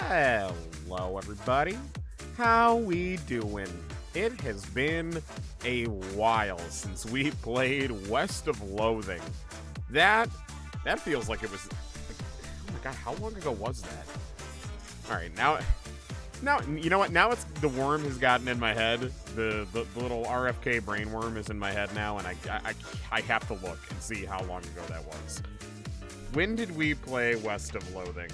Hello, everybody. How we doing? It has been a while since we played West of Loathing. That feels like it was... Oh my god, how long ago was that? Alright, now, you know what? Now it's the worm has gotten in my head. The little RFK brain worm is in my head now, and I have to look and see how long ago that was. When did we play West of Loathing?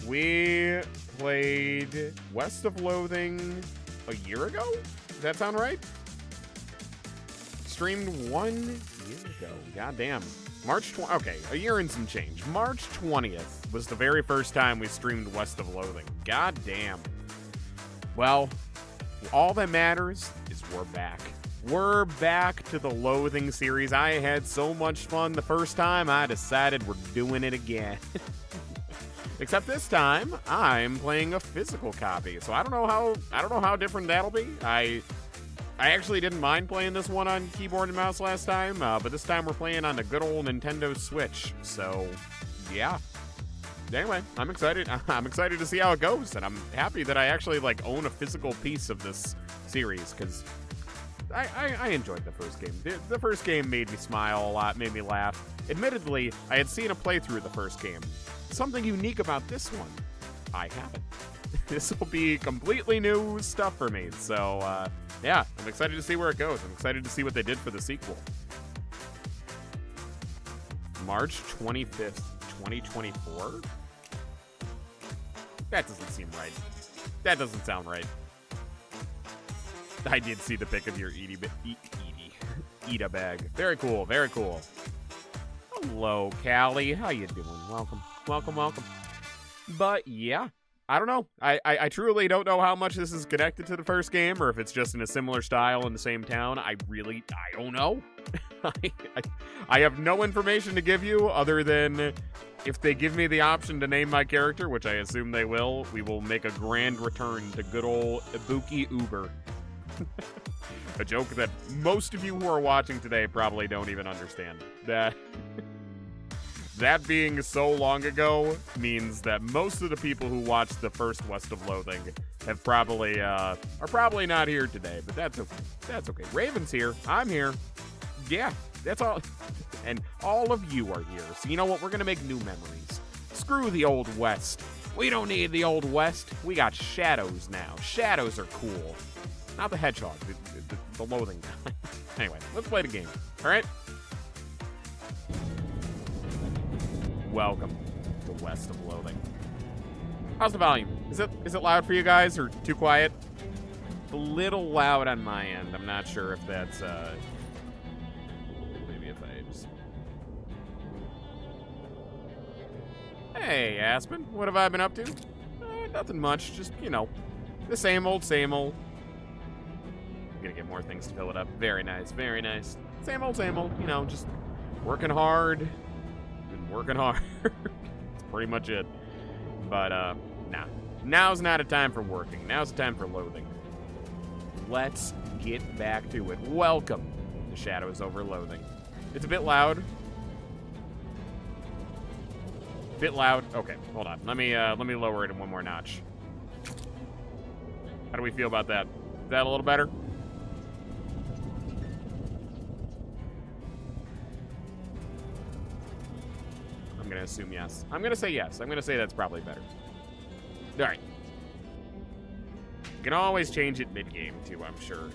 We played West of Loathing a year ago? Does that sound right? Streamed 1 year ago. Goddamn. March 20. Okay, a year and some change. March 20th was the very first time we streamed West of Loathing. Goddamn. Well, all that matters is we're back. We're back to the Loathing series. I had so much fun the first time, I decided we're doing it again. Except this time, I'm playing a physical copy, so I don't know how different that'll be. I actually didn't mind playing this one on keyboard and mouse last time, but this time we're playing on the good old Nintendo Switch. So, yeah. Anyway, I'm excited. I'm excited to see how it goes, and I'm happy that I actually own a physical piece of this series because I enjoyed the first game. The first game made me smile a lot, made me laugh. Admittedly, I had seen a playthrough of the first game. Something unique about this one, I haven't. This will be completely new stuff for me. So, yeah, I'm excited to see where it goes. I'm excited to see what they did for the sequel. March 25th, 2024? That doesn't seem right. That doesn't sound right. I did see the pic of your Eda bag. Very cool, very cool. Hello, Callie. How you doing? Welcome. Welcome. But yeah, I don't know. I truly don't know how much this is connected to the first game, or if it's just in a similar style in the same town. I don't know. I have no information to give you other than if they give me the option to name my character, which I assume they will, we will make a grand return to good old Ibuki Uber. A joke that most of you who are watching today probably don't even understand. That being so long ago means that most of the people who watched the first West of Loathing have probably are probably not here today, but that's okay. That's okay. Raven's here. I'm here. Yeah, that's all. And all of you are here. So you know what? We're gonna make new memories. Screw the Old West. We don't need the Old West. We got shadows now. Shadows are cool. Not the hedgehog, the Loathing guy. Anyway, let's play the game. All right. Welcome to West of Loathing. How's the volume? Is it loud for you guys or too quiet? A little loud on my end. I'm not sure if that's maybe if I just... Hey, Aspen. What have I been up to? Nothing much. Just, you know, the same old, same old. I'm gonna get more things to fill it up. Very nice, very nice. Same old, you know, just working hard. Working hard. That's pretty much it. But, nah. Now's not a time for working. Now's a time for loathing. Let's get back to it. Welcome to Shadows over Loathing. It's a bit loud. Bit loud. Okay, hold on. Let me lower it one more notch. How do we feel about that? Is that a little better? I'm gonna assume yes. I'm gonna say yes. I'm gonna say that's probably better. All right. You can always change it mid-game too, I'm sure.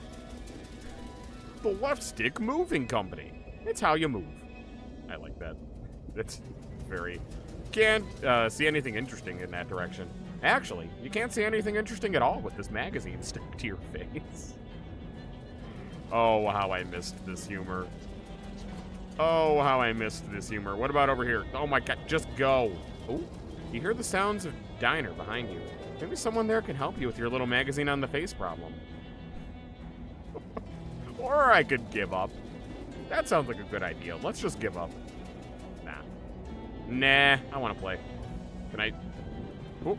The left stick moving company. It's how you move. I like that. That's very... Can't see anything interesting in that direction. Actually, you can't see anything interesting at all with this magazine stuck to your face. Oh, how I missed this humor. Oh, how I missed this humor. What about over here? Oh my god, just go. Oh, you hear the sounds of diner behind you. Maybe someone there can help you with your little magazine on the face problem. Or I could give up. That sounds like a good idea. Let's just give up. Nah, I want to play. Can I... Oh,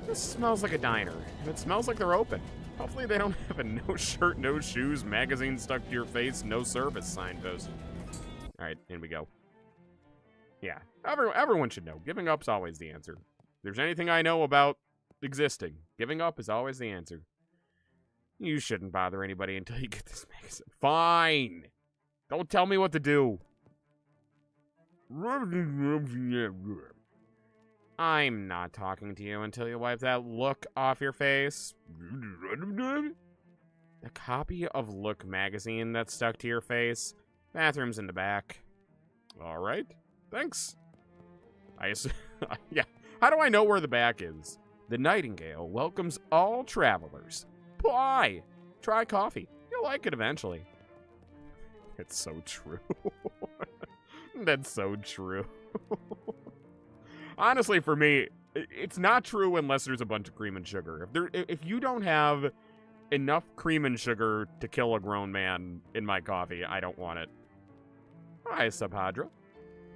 this smells like a diner. And it smells like they're open. Hopefully they don't have a no shirt, no shoes, magazine stuck to your face, no service sign posted. Alright, in we go. Yeah, everyone should know. Giving up's always the answer. If there's anything I know about existing, giving up is always the answer. You shouldn't bother anybody until you get this magazine. Fine. Don't tell me what to do. I'm not talking to you until you wipe that look off your face. A copy of Look magazine that's stuck to your face. Bathroom's in the back. All right. Thanks. I assume, yeah. How do I know where the back is? The Nightingale welcomes all travelers. Why? Try coffee. You'll like it eventually. It's so true. That's so true. Honestly, for me, it's not true unless there's a bunch of cream and sugar. If you don't have enough cream and sugar to kill a grown man in my coffee, I don't want it. Hi, Subhadra.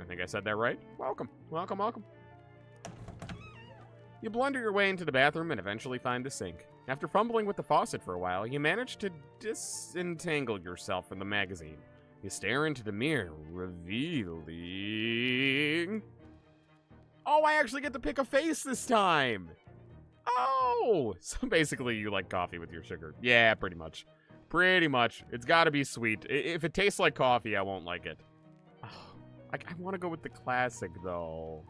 I think I said that right. Welcome. Welcome, welcome. You blunder your way into the bathroom and eventually find the sink. After fumbling with the faucet for a while, you manage to disentangle yourself from the magazine. You stare into the mirror, revealing... Oh, I actually get to pick a face this time! Oh! So basically you like coffee with your sugar. Yeah, pretty much. Pretty much. It's gotta be sweet. If it tastes like coffee, I won't like it. Oh, I want to go with the classic, though.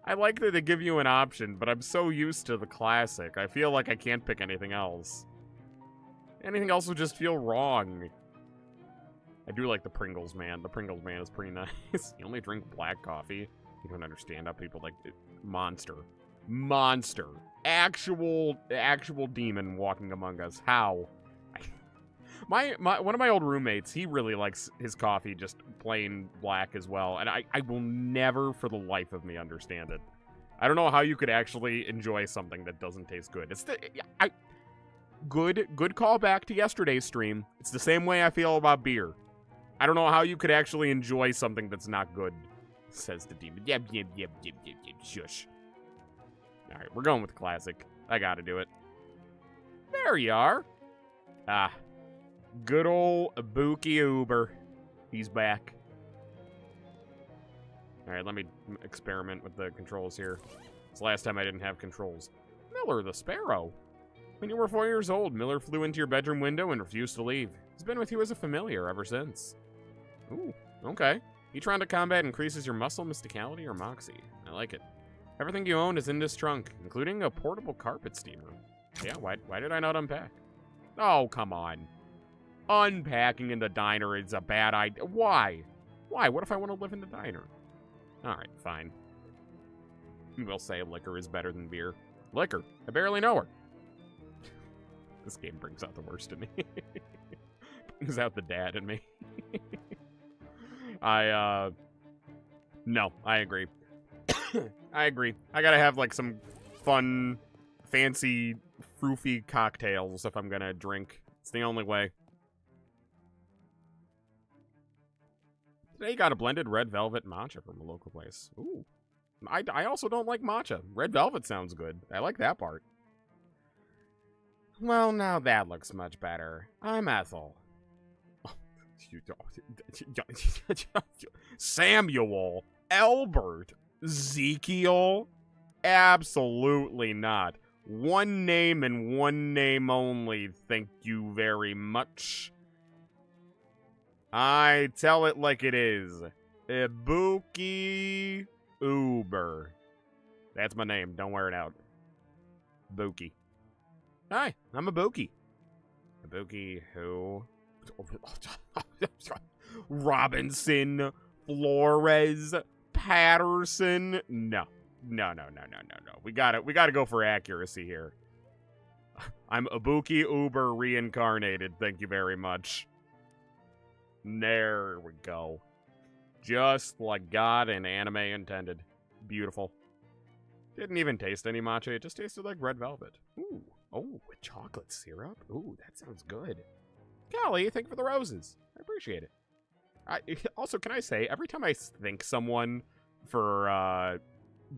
I like that they give you an option, but I'm so used to the classic. I feel like I can't pick anything else. Anything else would just feel wrong. I do like the Pringles man. The Pringles man is pretty nice. You only drink black coffee. You don't understand how people like it. Monster. Monster. Actual demon walking among us. How? One of my old roommates, he really likes his coffee just plain black as well, and I will never for the life of me understand it. I don't know how you could actually enjoy something that doesn't taste good. Good callback to yesterday's stream. It's the same way I feel about beer. I don't know how you could actually enjoy something that's not good, says the demon. Yep, shush. Alright, we're going with the classic. I gotta do it. There you are. Ah. Good old Ibuki Uber. He's back. Alright, let me experiment with the controls here. It's the last time I didn't have controls. Miller the Sparrow. When you were 4 years old, Miller flew into your bedroom window and refused to leave. He's been with you as a familiar ever since. Ooh, okay. Each round of combat increases your muscle, mysticality, or moxie. I like it. Everything you own is in this trunk, including a portable carpet steamer. Yeah, why did I not unpack? Oh, come on. Unpacking in the diner is a bad idea. Why? Why? What if I want to live in the diner? Alright, fine. We'll say liquor is better than beer. Liquor. I barely know her. This game brings out the worst in me. Brings out the dad in me. No, I agree. I agree. I gotta have, like, some fun, fancy, froofy cocktails if I'm gonna drink. It's the only way. Today you got a blended red velvet matcha from a local place. Ooh. I also don't like matcha. Red velvet sounds good. I like that part. Well, now that looks much better. I'm Ethel. Samuel. Albert. Ezekiel. Absolutely not. One name and one name only. Thank you very much. I tell it like it is. Ibuki Uber. That's my name. Don't wear it out. Ibuki. Hi, I'm Ibuki. Ibuki who? Robinson, Flores, Patterson. No. We gotta go for accuracy here. I'm Ibuki Uber reincarnated. Thank you very much. There we go. Just like God and anime intended. Beautiful. Didn't even taste any matcha. It just tasted like red velvet. Ooh. Oh, with chocolate syrup? Ooh, that sounds good. Callie, thank you for the roses. I appreciate it. Also, can I say, every time I thank someone for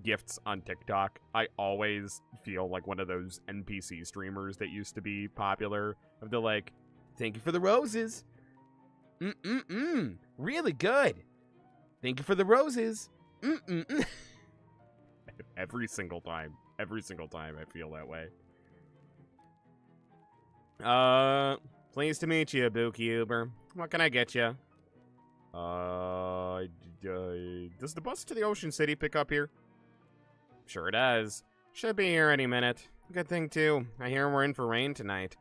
gifts on TikTok, I always feel like one of those NPC streamers that used to be popular. Of the like, thank you for the roses. Really good. Thank you for the roses. Mm-mm-mm. Every single time I feel that way. Pleased to meet you, Bookkeeper. What can I get you? Does the bus to the Ocean City pick up here? Sure does. Should be here any minute. Good thing, too. I hear we're in for rain tonight.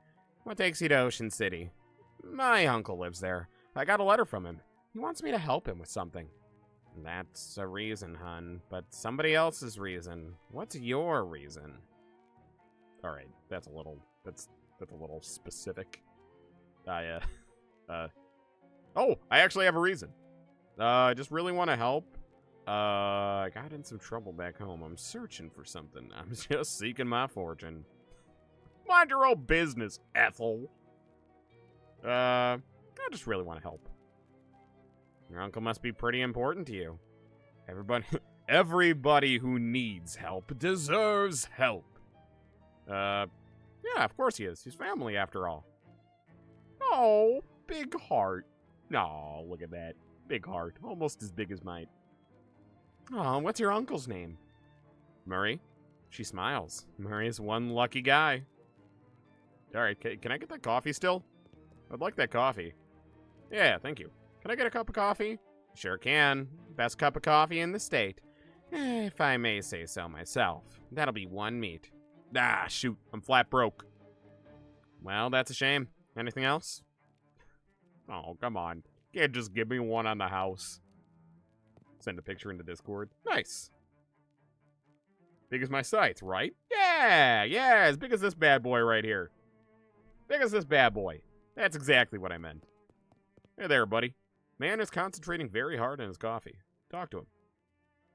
What takes you to Ocean City? My uncle lives there. I got a letter from him. He wants me to help him with something. That's a reason, hun. But somebody else's reason. What's your reason? Alright, that's a little specific. Oh, I actually have a reason. I just really want to help. I got in some trouble back home. I'm searching for something. I'm just seeking my fortune. Mind your own business, Ethel. I just really want to help. Your uncle must be pretty important to you. Everybody who needs help deserves help. Yeah, of course he is. He's family, after all. Oh, big heart. Oh, look at that. Big heart. Almost as big as mine. Oh, what's your uncle's name? Murray. She smiles. Murray's one lucky guy. Alright, can I get that coffee still? I'd like that coffee. Yeah, thank you. Can I get a cup of coffee? Sure can. Best cup of coffee in the state. If I may say so myself. That'll be one meat. Ah, shoot. I'm flat broke. Well, that's a shame. Anything else? Oh, come on. Can't just give me one on the house. Send a picture into Discord. Nice. Big as my sights, right? Yeah, as big as this bad boy right here. Big as this bad boy. That's exactly what I meant. Hey there, buddy. Man is concentrating very hard on his coffee. Talk to him.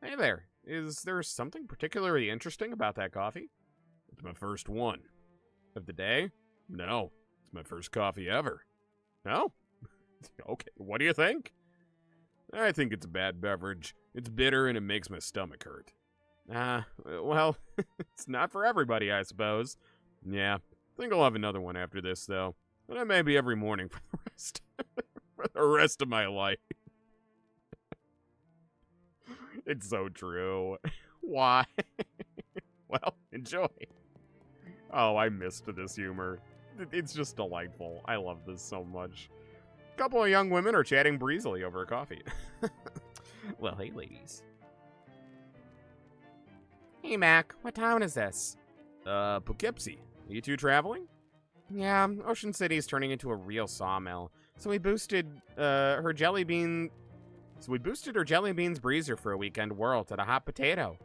Hey there. Is there something particularly interesting about that coffee? It's my first one. Of the day? No. It's my first coffee ever. No? Okay, what do you think? I think it's a bad beverage. It's bitter and it makes my stomach hurt. Well, it's not for everybody, I suppose. Yeah, I think I'll have another one after this, though. And I may be every morning for the rest of my life. It's so true. Why? Well, enjoy. Oh, I missed this humor. It's just delightful. I love this so much. A couple of young women are chatting breezily over a coffee. Well, hey, ladies. Hey, Mac. What town is this? Poughkeepsie. Are you two traveling? Yeah, Ocean City's turning into a real sawmill. So we boosted her jelly beans breezer for a weekend whirl to the hot potato.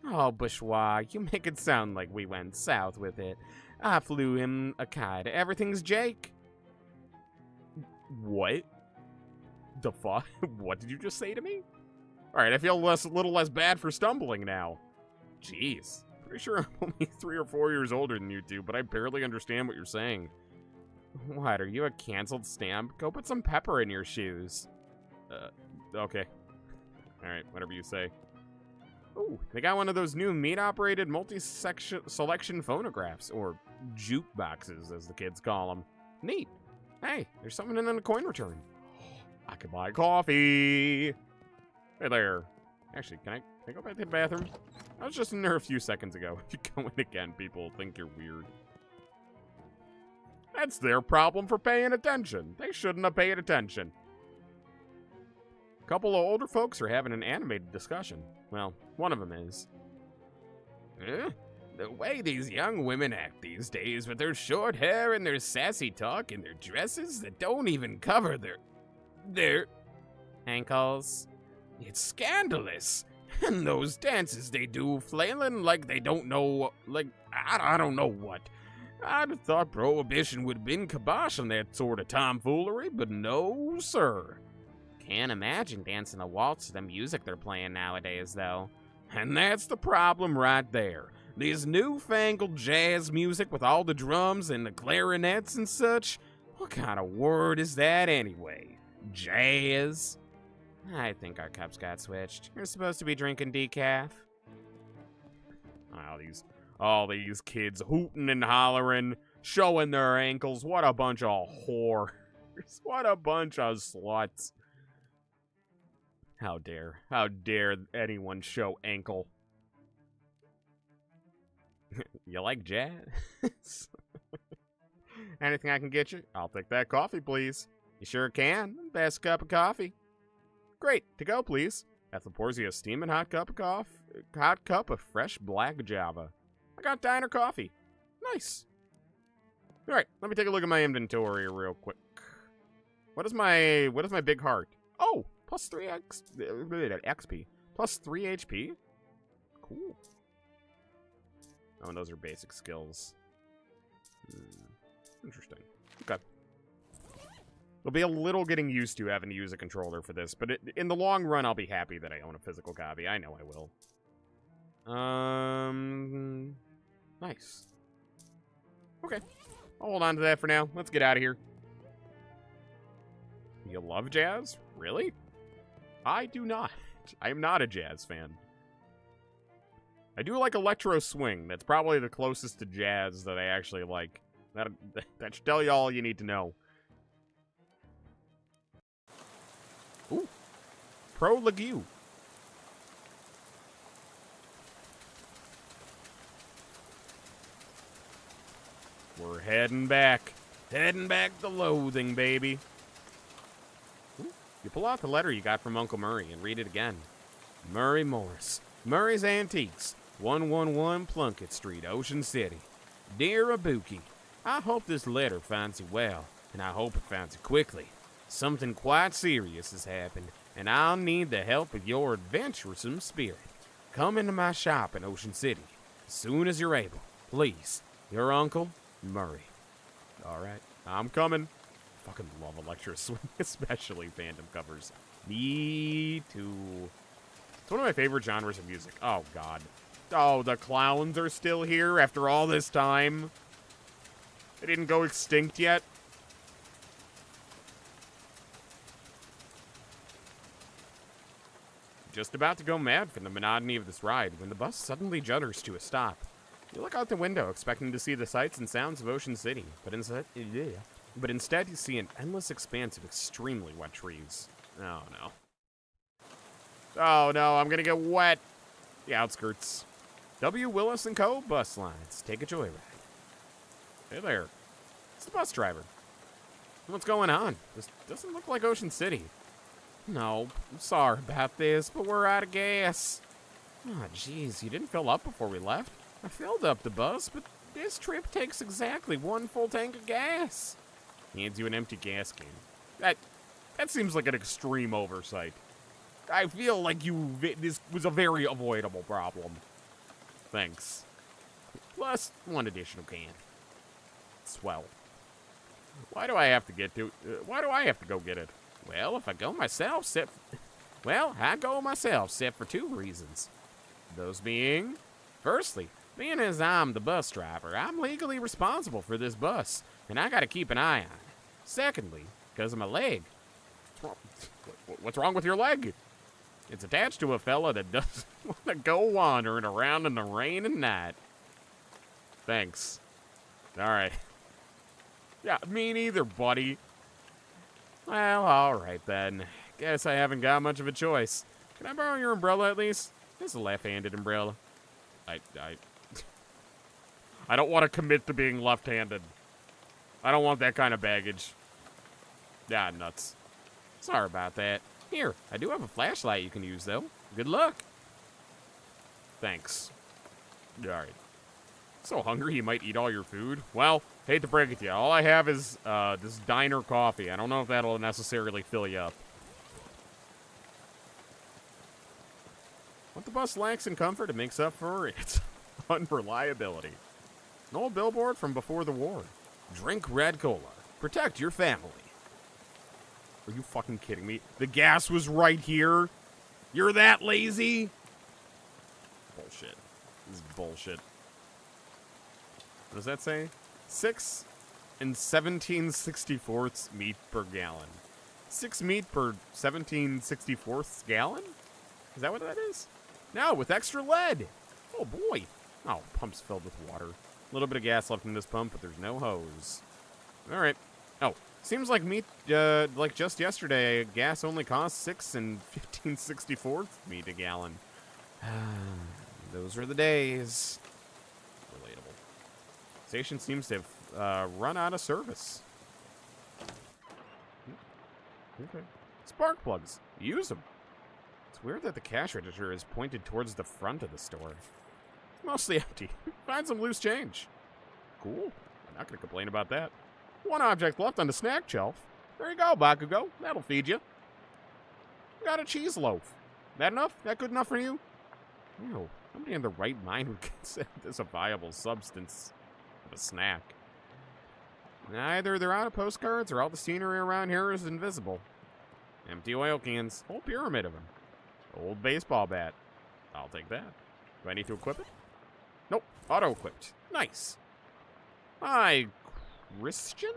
Oh, bourgeois, you make it sound like we went south with it. I flew him a kite. Everything's Jake. What? The fuck? What did you just say to me? Alright, I feel a little less bad for stumbling now. Jeez. Pretty sure I'm only 3 or 4 years older than you two, but I barely understand what you're saying. What, are you a canceled stamp? Go put some pepper in your shoes. Okay. Alright, whatever you say. Ooh, they got one of those new meat-operated multi-selection phonographs, or jukeboxes, as the kids call them. Neat. Hey, there's something in the coin return. I could buy coffee. Hey there. Actually, can I go back to the bathroom? I was just in there a few seconds ago. If you go in again, people will think you're weird. That's their problem for paying attention. They shouldn't have paid attention. A couple of older folks are having an animated discussion. Well, one of them is. The way these young women act these days with their short hair and their sassy talk and their dresses that don't even cover their ankles. It's scandalous. And those dances they do, flailing like they don't know, like, I don't know what. I'd have thought Prohibition would have been kibosh on that sort of tomfoolery, but no, sir. Can't imagine dancing a waltz to the music they're playing nowadays, though. And that's the problem right there. This newfangled jazz music with all the drums and the clarinets and such. What kind of word is that anyway? Jazz? I think our cups got switched. You're supposed to be drinking decaf. All these kids hooting and hollering, showing their ankles. What a bunch of whores. What a bunch of sluts. How dare anyone show ankle? You like jazz? Anything I can get you? I'll take that coffee, please. You sure can. Best cup of coffee. Great. To go, please. Ethel pours you a steaming hot cup of fresh black Java. I got diner coffee. Nice. All right, let me take a look at my inventory real quick. What is my big heart? Oh, plus 3 XP. Plus 3 HP? Cool. Oh, and those are basic skills. Interesting. Okay. It'll be a little getting used to having to use a controller for this, but in the long run, I'll be happy that I own a physical copy. I know I will. Nice. Okay. I'll hold on to that for now. Let's get out of here. You love jazz? Really? I do not. I am not a jazz fan. I do like electro swing. That's probably the closest to jazz that I actually like. That should tell you all you need to know. Ooh. Pro Legue. We're heading back. Heading back to Loathing, baby. Ooh. You pull out the letter you got from Uncle Murray and read it again. Murray Morris. Murray's Antiques. 111 Plunkett Street, Ocean City. Dear Ibuki, I hope this letter finds you well, and I hope it finds you quickly. Something quite serious has happened, and I'll need the help of your adventuresome spirit. Come into my shop in Ocean City as soon as you're able. Please, your uncle, Murray. Alright, I'm coming. Fucking love electro swing, especially fandom covers. Me too. It's one of my favorite genres of music. Oh, God. Oh, the clowns are still here after all this time. They didn't go extinct yet. Just about to go mad from the monotony of this ride when the bus suddenly judders to a stop. You look out the window expecting to see the sights and sounds of Ocean City, but instead you see an endless expanse of extremely wet trees. Oh, no. Oh, no, I'm gonna get wet. The outskirts. W. Willis & Co. bus lines. Take a joyride. Hey there. It's the bus driver. What's going on? This doesn't look like Ocean City. No, I'm sorry about this, but we're out of gas. Oh, jeez, you didn't fill up before we left. I filled up the bus, but this trip takes exactly 1 full tank of gas. He hands you an empty gas can. That seems like an extreme oversight. I feel like this was a very avoidable problem. Thanks. Plus 1 additional can. Swell. Why do I have to go get it? Well, if I go myself, I go myself, except for 2 reasons. Those being, firstly, being as I'm the bus driver, I'm legally responsible for this bus, and I gotta keep an eye on it. Secondly, because of my leg. What's wrong with your leg? It's attached to a fella that doesn't want to go wandering around in the rain and night. Thanks. Alright. Yeah, me neither, buddy. Well, alright then. Guess I haven't got much of a choice. Can I borrow your umbrella at least? It's a left-handed umbrella. I don't want to commit to being left-handed. I don't want that kind of baggage. Yeah, nuts. Sorry about that. Here, I do have a flashlight you can use, though. Good luck. Thanks. Alright. So hungry you might eat all your food? Well, hate to break it to you. All I have is this diner coffee. I don't know if that'll necessarily fill you up. What the bus lacks in comfort, it makes up for its unreliability. An old billboard from before the war. Drink Red Cola. Protect your family. Are you fucking kidding me? The gas was right here? You're that lazy? Bullshit. This is bullshit. What does that say? 6 and 17/64 meat per gallon. 6 meat per 17/64 gallon? Is that what that is? No, with extra lead. Oh, boy. Oh, pump's filled with water. A little bit of gas left in this pump, but there's no hose. All right. Oh, Seems like like just yesterday, gas only cost 6 and 15/64 meat a gallon. Those are the days. Relatable. Station seems to have run out of service. Okay. Spark plugs. Use them. It's weird that the cash register is pointed towards the front of the store. It's mostly empty. Find some loose change. Cool. I'm not going to complain about that. One object left on the snack shelf. There you go, Bakugo. That'll feed you. Got a cheese loaf. That enough? That good enough for you? No. Nobody in their right mind would consider this a viable substance of a snack. Either they're out of postcards or all the scenery around here is invisible. Empty oil cans. Whole pyramid of them. Old baseball bat. I'll take that. Do I need to equip it? Nope. Auto-equipped. Nice. Hi, Christian?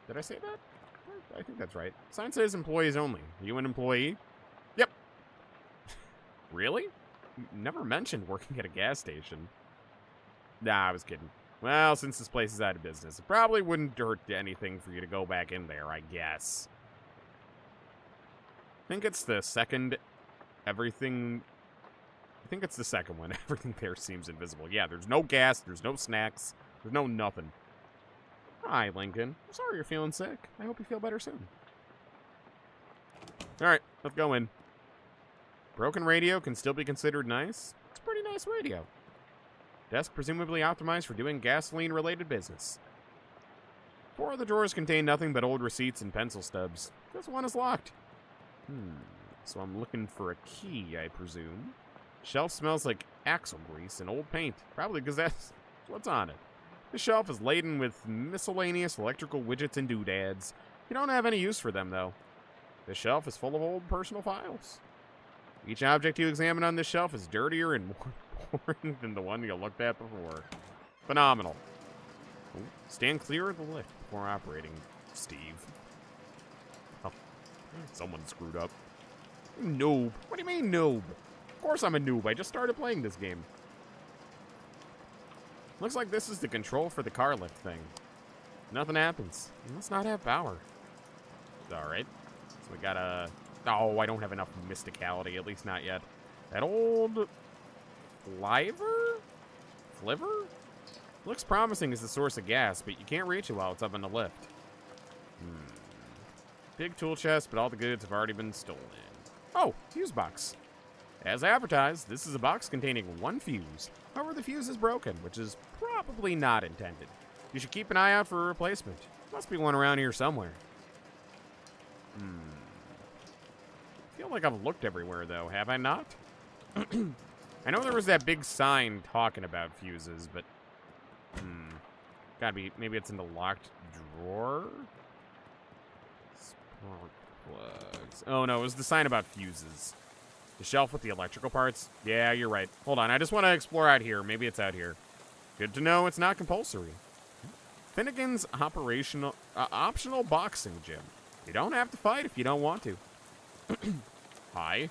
Did I say that? I think that's right. Sign says employees only. You an employee? Yep. Really? Never mentioned working at a gas station. Nah, I was kidding. Well, since this place is out of business, it probably wouldn't hurt anything for you to go back in there, I guess. I think it's the second everything... I think it's the second one. Everything there seems invisible. Yeah, there's no gas, there's no snacks, there's no nothing. Hi, Lincoln. I'm sorry you're feeling sick. I hope you feel better soon. Alright, let's go in. Broken radio can still be considered nice. It's a pretty nice radio. Desk presumably optimized for doing gasoline-related business. 4 of the drawers contain nothing but old receipts and pencil stubs. This one is locked. So I'm looking for a key, I presume. Shelf smells like axle grease and old paint. Probably because that's what's on it. The shelf is laden with miscellaneous electrical widgets and doodads. You don't have any use for them, though. This shelf is full of old personal files. Each object you examine on this shelf is dirtier and more boring than the one you looked at before. Phenomenal. Ooh, stand clear of the lift before operating, Steve. Oh, someone screwed up. Noob. What do you mean, noob? Of course I'm a noob. I just started playing this game. Looks like this is the control for the car lift thing. Nothing happens. It must not have power. Alright. So we got a... Oh, I don't have enough mysticality, at least not yet. That old... Flivver? Looks promising as the source of gas, but you can't reach it while it's up on the lift. Big tool chest, but all the goods have already been stolen. Oh, fuse box. As advertised, this is a box containing 1 fuse. However, the fuse is broken, which is probably not intended. You should keep an eye out for a replacement. Must be one around here somewhere. I feel like I've looked everywhere, though, have I not? I know there was that big sign talking about fuses, but... Gotta be... Maybe it's in the locked drawer? Spark plugs. Oh, no, it was the sign about fuses. The shelf with the electrical parts? Yeah, you're right. Hold on, I just want to explore out here. Maybe it's out here. Good to know it's not compulsory. Finnegan's optional boxing gym. You don't have to fight if you don't want to. Hi.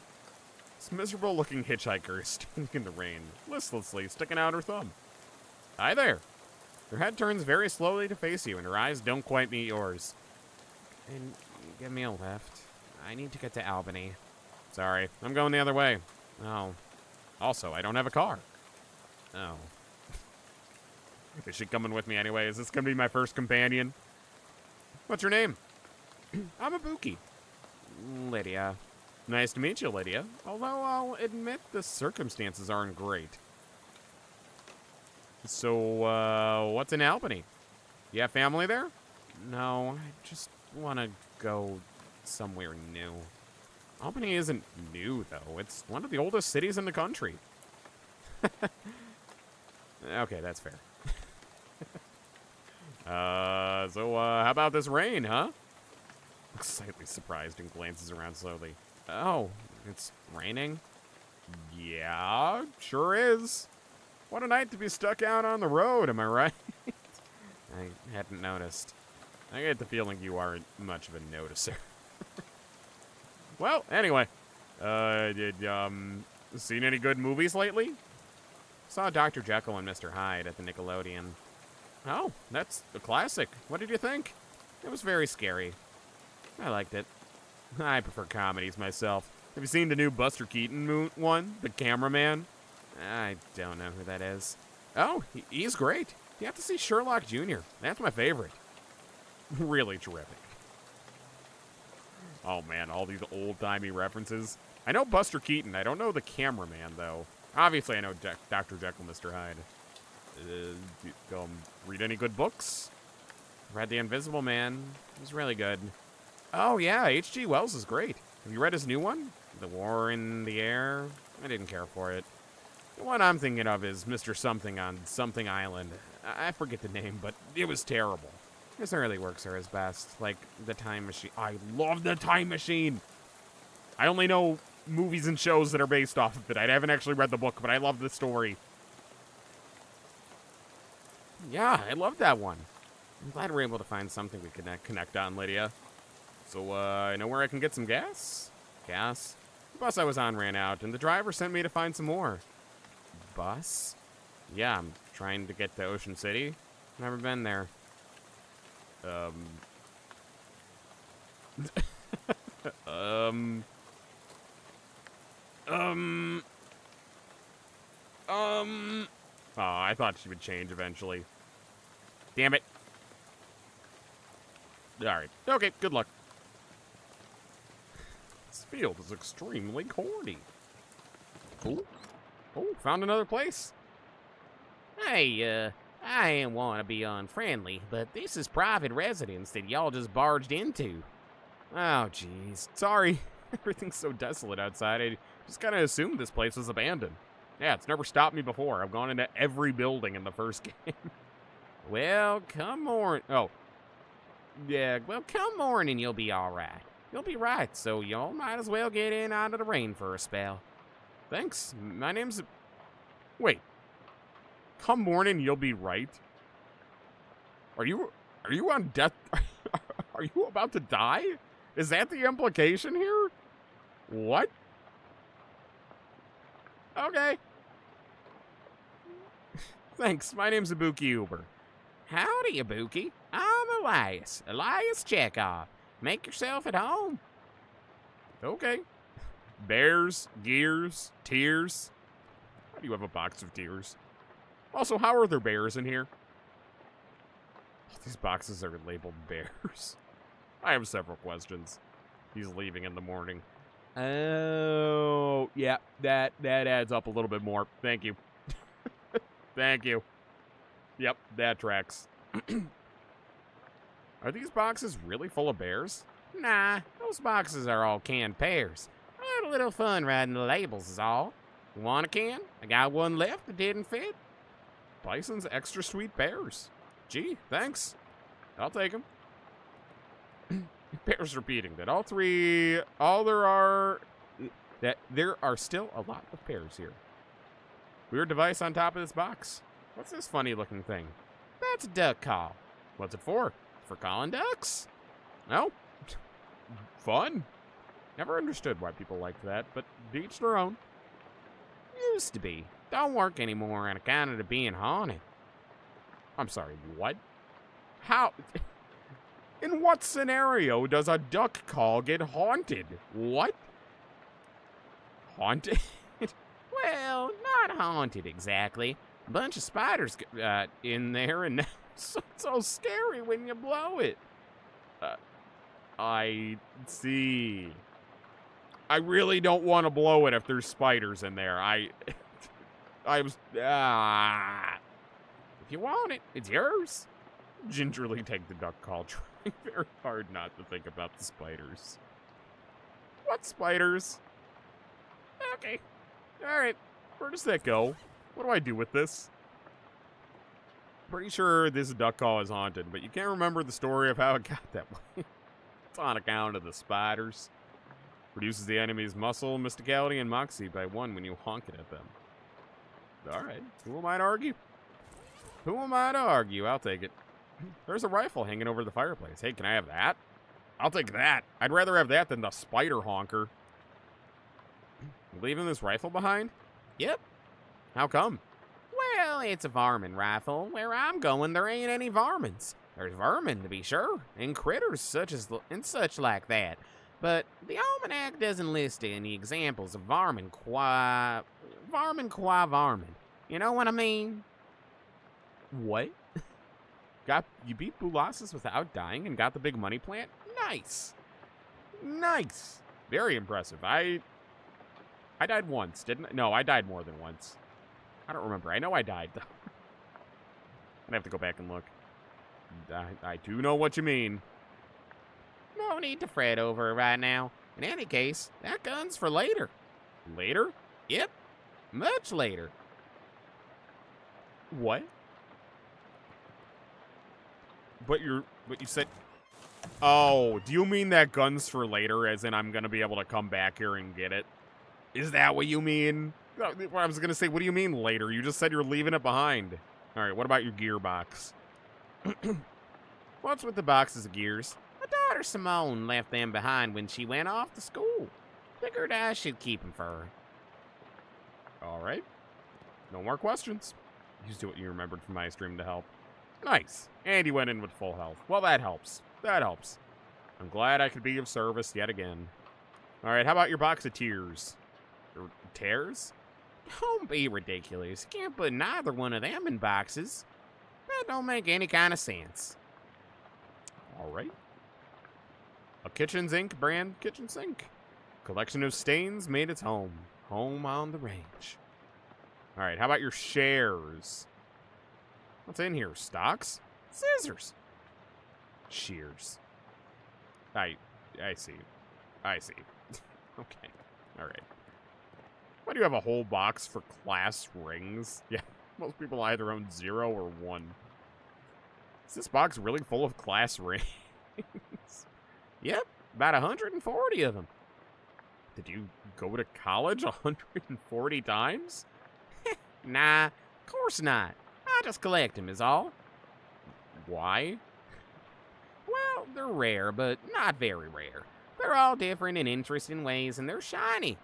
This miserable-looking hitchhiker is standing in the rain, listlessly sticking out her thumb. Hi there. Her head turns very slowly to face you, and her eyes don't quite meet yours. And give me a lift. I need to get to Albany. Sorry, I'm going the other way. Oh. Also, I don't have a car. Oh. Is she coming with me anyway? Is this going to be my first companion? What's your name? I'm Ibuki. Lydia. Nice to meet you, Lydia. Although I'll admit the circumstances aren't great. So, what's in Albany? You have family there? No, I just want to go somewhere new. Albany isn't new, though. It's one of the oldest cities in the country. Okay, that's fair. So how about this rain, huh? Looks slightly surprised and glances around slowly. Oh, it's raining? Yeah, sure is. What a night to be stuck out on the road, am I right? I hadn't noticed. I get the feeling you aren't much of a noticer. Well, anyway. Seen any good movies lately? Saw Dr. Jekyll and Mr. Hyde at the Nickelodeon. Oh, that's a classic. What did you think? It was very scary. I liked it. I prefer comedies myself. Have you seen the new Buster Keaton one? The Cameraman? I don't know who that is. Oh, he's great. You have to see Sherlock Jr. That's my favorite. Really terrific. Oh man, all these old-timey references. I know Buster Keaton. I don't know the Cameraman, though. Obviously, I know Dr. Jekyll, Mr. Hyde. Read any good books? Read The Invisible Man. It was really good. Oh, yeah, H.G. Wells is great. Have you read his new one? The War in the Air? I didn't care for it. The one I'm thinking of is Mr. Something on Something Island. I forget the name, but it was terrible. His early works are his best, like The Time Machine. I love The Time Machine! I only know movies and shows that are based off of it. I haven't actually read the book, but I love the story. Yeah, I love that one. I'm glad we're able to find something we can connect on, Lydia. So, I know where I can get some gas? Gas? The bus I was on ran out, and the driver sent me to find some more. Bus? Yeah, I'm trying to get to Ocean City. Never been there. Oh, I thought she would change eventually. Damn it. Alright. Okay, good luck. This field is extremely corny. Ooh. Oh, found another place. Hey, I ain't want to be unfriendly, but this is private residence that y'all just barged into. Oh, jeez. Sorry. Everything's so desolate outside. I just kind of assumed this place was abandoned. Yeah, it's never stopped me before. I've gone into every building in the first game. Well, come on. Oh. Yeah, well, come morning, you'll be all right. You'll be right, so y'all might as well get in out of the rain for a spell. Thanks. My name's... Wait. Come morning, you'll be right? Are you on death? Are you about to die? Is that the implication here? What? Okay. Thanks. My name's Ibuki Uber. Howdy, Ibuki. I'm Elias Chekhov. Make yourself at home. Okay. Bears, gears, tears. Why do you have a box of tears? Also, how are there bears in here? These boxes are labeled bears. I have several questions. He's leaving in the morning. Oh, yeah, that adds up a little bit more. Thank you. Thank you. Yep, that tracks. Are these boxes really full of bears? Nah, those boxes are all canned pears. I had a little fun writing the labels is all. You want a can? I got one left that didn't fit. Bison's extra sweet pears. Gee, thanks. I'll take them. Bears repeating that there are still a lot of pears here. Weird device on top of this box. What's this funny looking thing? That's a duck call. What's it for? For calling ducks? No. Fun. Never understood why people liked that, but each their own. Used to be. Don't work anymore on account of it being haunted. I'm sorry, what? How? In what scenario does a duck call get haunted? What? Haunted? Well, not haunted exactly. A bunch of spiders in there, and so scary when you blow it. I see. I really don't want to blow it if there's spiders in there. I was... If you want it, it's yours. Gingerly take the duck call, trying very hard not to think about the spiders. What spiders? Okay. Alright. Where does that go? What do I do with this? Pretty sure this duck call is haunted, but you can't remember the story of how it got that way. It's on account of the spiders. Reduces the enemy's muscle, mysticality, and moxie by 1 when you honk it at them. Alright, who am I to argue? Who am I to argue? I'll take it. There's a rifle hanging over the fireplace. Hey, can I have that? I'll take that. I'd rather have that than the spider honker. Leaving this rifle behind? Yep. How come? Well, it's a varmint rifle. Where I'm going, there ain't any varmints. There's vermin, to be sure, and critters such like that. But the almanac doesn't list any examples of varmin qua varmin. You know what I mean? What? You beat Boolossus without dying and got the big money plant? Nice. Nice. Very impressive. I died once, didn't I? No, I died more than once. I don't remember. I know I died, though. I have to go back and look. I do know what you mean. No need to fret over it right now. In any case, that gun's for later. Later? Yep. Much later. What? But you said... Oh, do you mean that gun's for later, as in I'm going to be able to come back here and get it? Is that what you mean? I was going to say, what do you mean later? You just said you're leaving it behind. All right, what about your gearbox? What's with the boxes of gears? My daughter Simone left them behind when she went off to school. Figured I should keep them for her. All right. No more questions. Used what you remembered from my stream to help. Nice. And you went in with full health. Well, that helps. That helps. I'm glad I could be of service yet again. All right, how about your box of tears? Or tears? Don't be ridiculous. You can't put neither one of them in boxes. That don't make any kind of sense. All right. A kitchen sink brand kitchen sink. Collection of stains made its home. Home on the range. All right, how about your shares? What's in here? Stocks? Scissors. Shears. I see. I see. Okay. All right. Why do you have a whole box for class rings? Yeah, most people either own 0 or 1. Is this box really full of class rings? Yep, about 140 of them. Did you go to college 140 times? Nah, of course not. I just collect them is all. Why? Well, they're rare, but not very rare. They're all different in interesting ways, and they're shiny.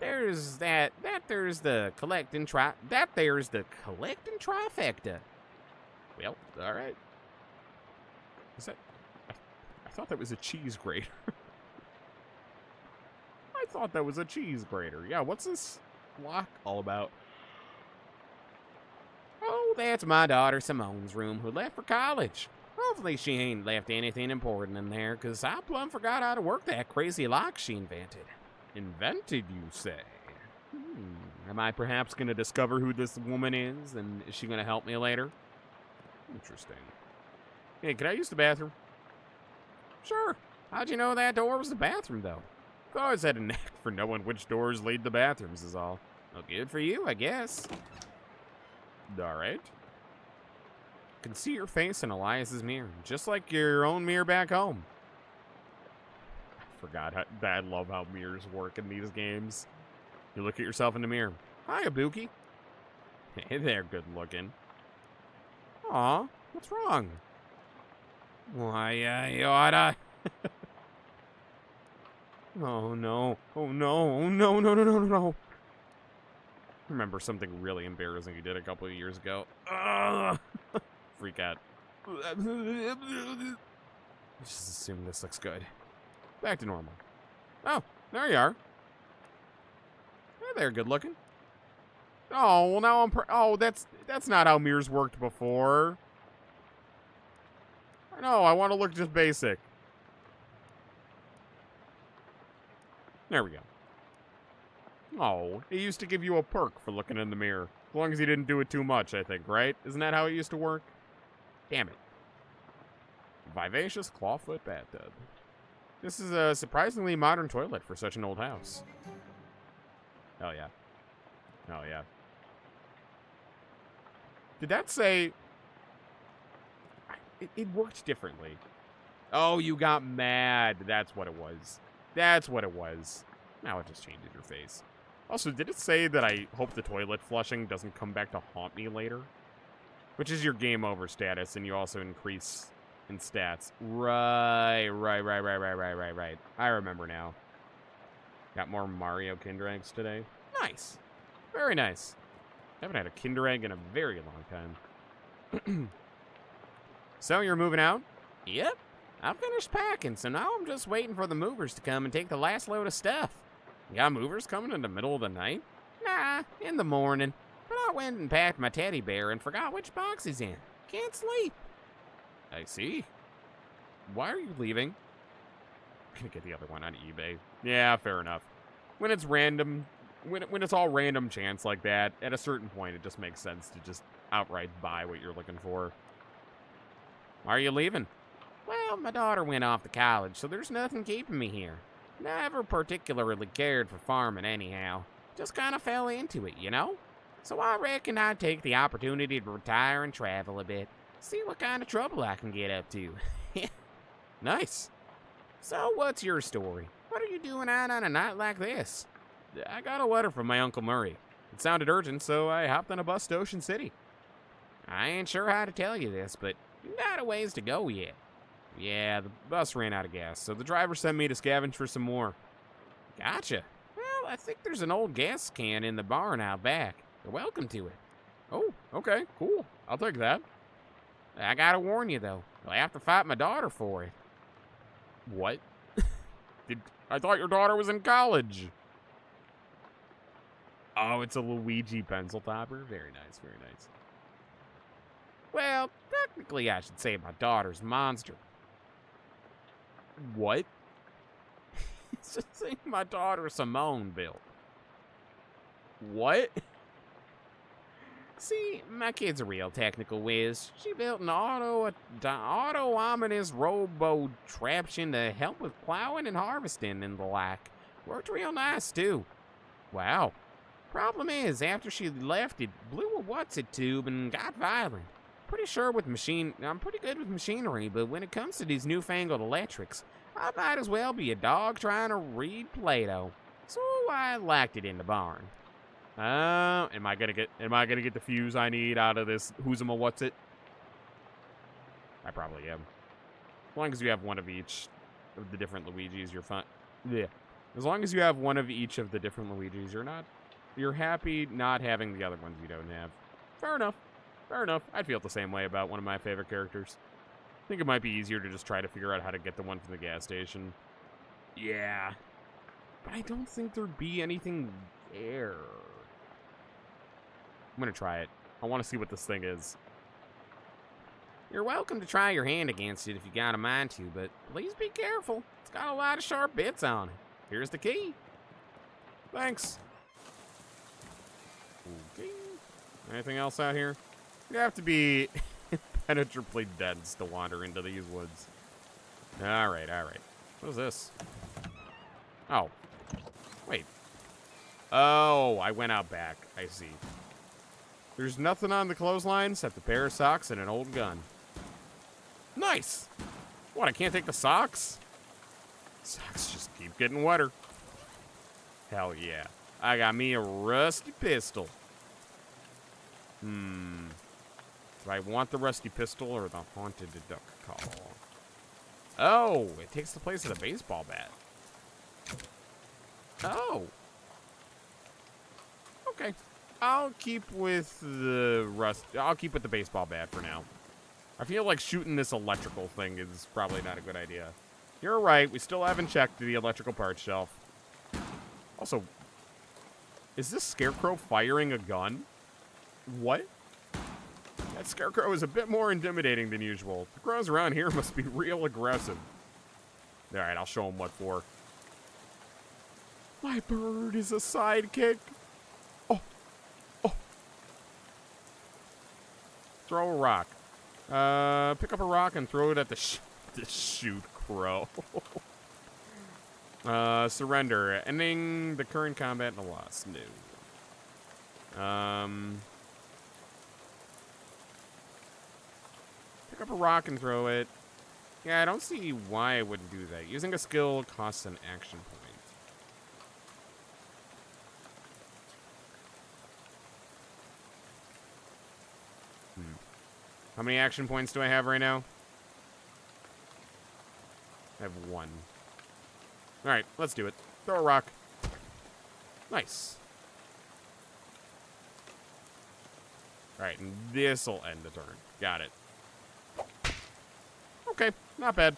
There's there's the collecting trifecta. Well, all right. Is that? I thought that was a cheese grater. I thought that was a cheese grater. Yeah, what's this lock all about? Oh, that's my daughter Simone's room, who left for college. Hopefully she ain't left anything important in there, 'cause I plumb forgot how to work that crazy lock she invented. Invented, you say? Am I perhaps going to discover who this woman is, and is she going to help me later? Interesting. Hey, can I use the bathroom? Sure. How'd you know that door was the bathroom, though? I've always had a knack for knowing which doors lead to bathrooms is all. Well, good for you, I guess. All right. Can see your face in Elias's mirror, just like your own mirror back home. I forgot how I love how mirrors work in these games. You look at yourself in the mirror. Hi, Ibuki. Hey there, good looking. Aw, what's wrong? Why, I oughta. Oh no, oh no, oh no, no, no, no, no, no. Remember something really embarrassing you did a couple of years ago. Freak out. Just assume this looks good. Back to normal. Oh, there you are. Hey there, good looking. Oh, well now oh, that's not how mirrors worked before. No, I want to look just basic. There we go. Oh, it used to give you a perk for looking in the mirror. As long as you didn't do it too much, I think, right? Isn't that how it used to work? Damn it. Vivacious clawfoot bathtub. This is a surprisingly modern toilet for such an old house. Hell yeah. Hell yeah. Did that say... It worked differently. Oh, you got mad. That's what it was. That's what it was. Now it just changes your face. Also, did it say that I hope the toilet flushing doesn't come back to haunt me later? Which is your game over status, and you also increase in stats. Right. I remember now. Got more Mario Kinder Eggs today. Nice. Very nice. Haven't had a Kinder Egg in a very long time. So you're moving out? Yep. I finished packing, so now I'm just waiting for the movers to come and take the last load of stuff. You got movers coming in the middle of the night? Nah, in the morning. But I went and packed my teddy bear and forgot which box he's in. Can't sleep. I see. Why are you leaving? I'm gonna get the other one on eBay. Yeah, fair enough. When it's random, when it's all random chance like that, at a certain point it just makes sense to just outright buy what you're looking for. Why are you leaving? Well, my daughter went off to college, so there's nothing keeping me here. Never particularly cared for farming anyhow. Just kind of fell into it, you know? So I reckon I'd take the opportunity to retire and travel a bit. See what kind of trouble I can get up to. Nice. So what's your story? What are you doing out on a night like this? I got a letter from my Uncle Murray. It sounded urgent, so I hopped on a bus to Ocean City. I ain't sure how to tell you this, but you got a ways to go yet. Yeah, the bus ran out of gas, so the driver sent me to scavenge for some more. Gotcha. Well, I think there's an old gas can in the barn out back. You're welcome to it. Oh, okay, cool. I'll take that. I gotta warn you, though. You'll have to fight my daughter for it. What? I thought your daughter was in college. Oh, it's a Luigi pencil topper. Very nice, very nice. Well, technically I should say my daughter's monster. What? It's a thing my daughter Simone built. What? See, my kid's a real technical whiz. She built an auto-ominous robo-traption to help with plowing and harvesting and the like. Worked real nice, too. Wow. Problem is, after she left, it blew a what's-it tube and got violent. I'm pretty good with machinery, but when it comes to these newfangled electrics, I might as well be a dog trying to read Plato. So I locked it in the barn. Am I gonna get the fuse I need out of this who's'em what's it? I probably am. As long as you have one of each of the different Luigis, you're fine. Yeah. As long as you have one of each of the different Luigis, you're happy not having the other ones you don't have. Fair enough. Fair enough. I'd feel the same way about one of my favorite characters. I think it might be easier to just try to figure out how to get the one from the gas station. Yeah. But I don't think there'd be anything there. I'm gonna try it. I want to see what this thing is. You're welcome to try your hand against it if you got a mind to, but please be careful. It's got a lot of sharp bits on it. Here's the key. Thanks. Okay. Anything else out here? You have to be impenetrably dense to wander into these woods. All right, all right. What is this? Oh. Wait. Oh, I went out back. I see. There's nothing on the clothesline except a pair of socks and an old gun. Nice! What, I can't take the socks? Socks just keep getting wetter. Hell yeah. I got me a rusty pistol. Do I want the rusty pistol or the haunted duck call? Oh, it takes the place of the baseball bat. Oh. Okay. I'll keep with the baseball bat for now. I feel like shooting this electrical thing is probably not a good idea. You're right, we still haven't checked the electrical parts shelf. Also, is this Scarecrow firing a gun? What? That Scarecrow is a bit more intimidating than usual. The crows around here must be real aggressive. Alright, I'll show him what for. My bird is a sidekick. Oh. Throw a rock. Pick up a rock and throw it at the shoot crow. Surrender. Ending the current combat and a loss. No. Pick up a rock and throw it. Yeah, I don't see why I wouldn't do that. Using a skill costs an action point. How many action points do I have right now? I have 1. Alright, let's do it. Throw a rock. Nice. Alright, and this'll end the turn. Got it. Okay, not bad.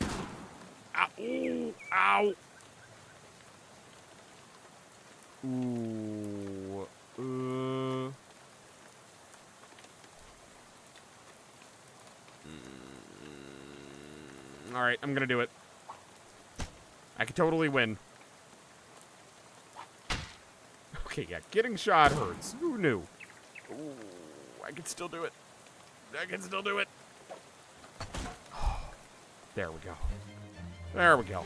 Ow. Ooh, ow. Ooh. All right, I'm gonna do it. I could totally win. Okay, yeah, getting shot hurts. Who knew? Ooh, I can still do it. I can still do it. There we go. There we go.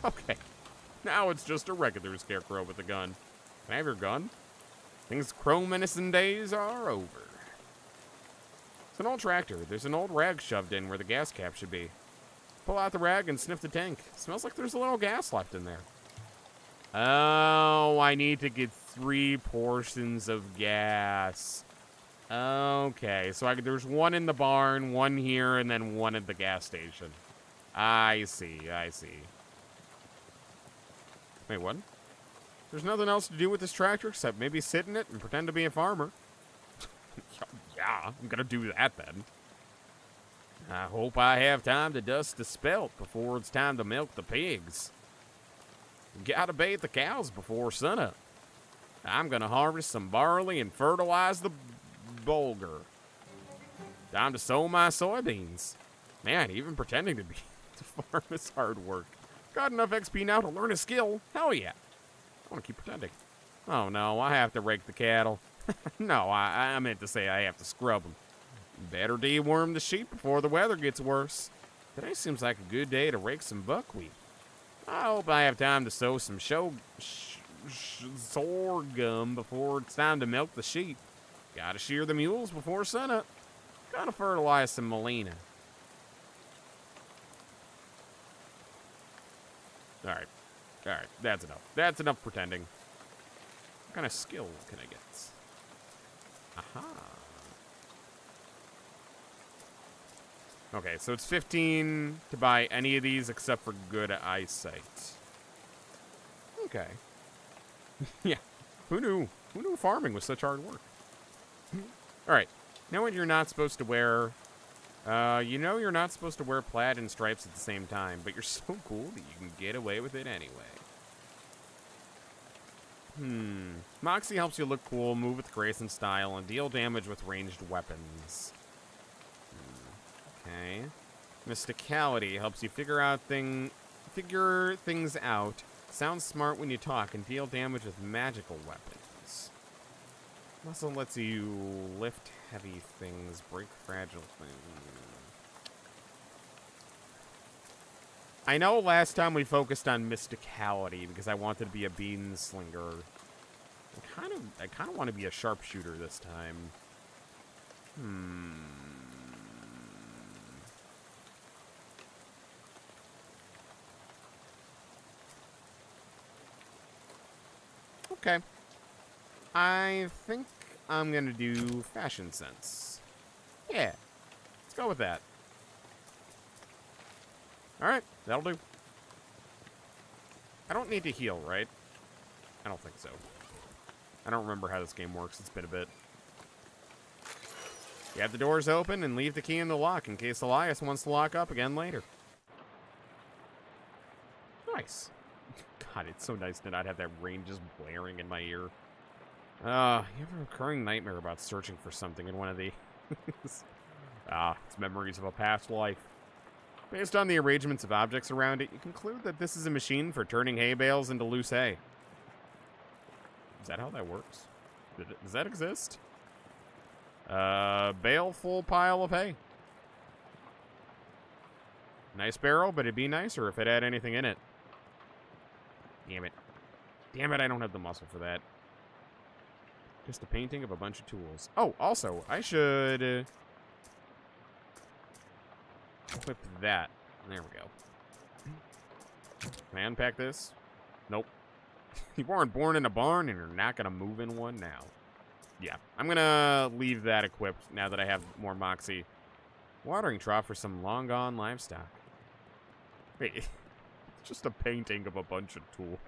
Okay. Now it's just a regular scarecrow with a gun. Can I have your gun? Things chrome-innocent days are over. It's an old tractor. There's an old rag shoved in where the gas cap should be. Pull out the rag and sniff the tank. Smells like there's a little gas left in there. Oh, I need to get 3 portions of gas. Okay, so there's 1 in the barn, 1 here, and then 1 at the gas station. I see, I see. Wait, what? There's nothing else to do with this tractor except maybe sit in it and pretend to be a farmer. Yeah, I'm gonna do that then. I hope I have time to dust the spelt before it's time to milk the pigs. Gotta bathe the cows before sunup. I'm gonna harvest some barley and fertilize the bulgur. Time to sow my soybeans. Man, even pretending to be to farm is hard work. Got enough XP now to learn a skill. Hell yeah. I want to keep pretending. Oh no, I have to rake the cattle. No, I meant to say I have to scrub them. Better deworm the sheep before the weather gets worse. Today seems like a good day to rake some buckwheat. I hope I have time to sow some sorghum before it's time to milk the sheep. Gotta shear the mules before sunup. Gotta fertilize some Melina. Alright. Alright, that's enough. That's enough pretending. What kind of skill can I get? Aha. Okay, so it's 15 to buy any of these except for good eyesight. Okay. Yeah. Who knew? Who knew farming was such hard work? Alright. Now when you're not supposed to wear... you know you're not supposed to wear plaid and stripes at the same time, but you're so cool that you can get away with it anyway. Moxie helps you look cool, move with grace and style, and deal damage with ranged weapons. Okay. Mysticality helps you figure things out, sound smart when you talk, and deal damage with magical weapons. Also lets you lift heavy things, break fragile things. I know last time we focused on mysticality because I wanted to be a bean slinger. I kind of want to be a sharpshooter this time. Okay. I think I'm going to do fashion sense. Yeah. Let's go with that. Alright, that'll do. I don't need to heal, right? I don't think so. I don't remember how this game works. It's been a bit. You have the doors open and leave the key in the lock in case Elias wants to lock up again later. Nice. God, it's so nice to not have that rain just blaring in my ear. You have a recurring nightmare about searching for something in one of these. It's memories of a past life. Based on the arrangements of objects around it, you conclude that this is a machine for turning hay bales into loose hay. Is that how that works? Does that exist? Baleful pile of hay. Nice barrel, but it'd be nicer if it had anything in it. Damn it. Damn it, I don't have the muscle for that. Just a painting of a bunch of tools. Oh, also, I should... equip that. There we go. Can I unpack this? Nope. You weren't born in a barn, and you're not going to move in one now. Yeah, I'm going to leave that equipped now that I have more moxie. Watering trough for some long-gone livestock. Wait, it's just a painting of a bunch of tools.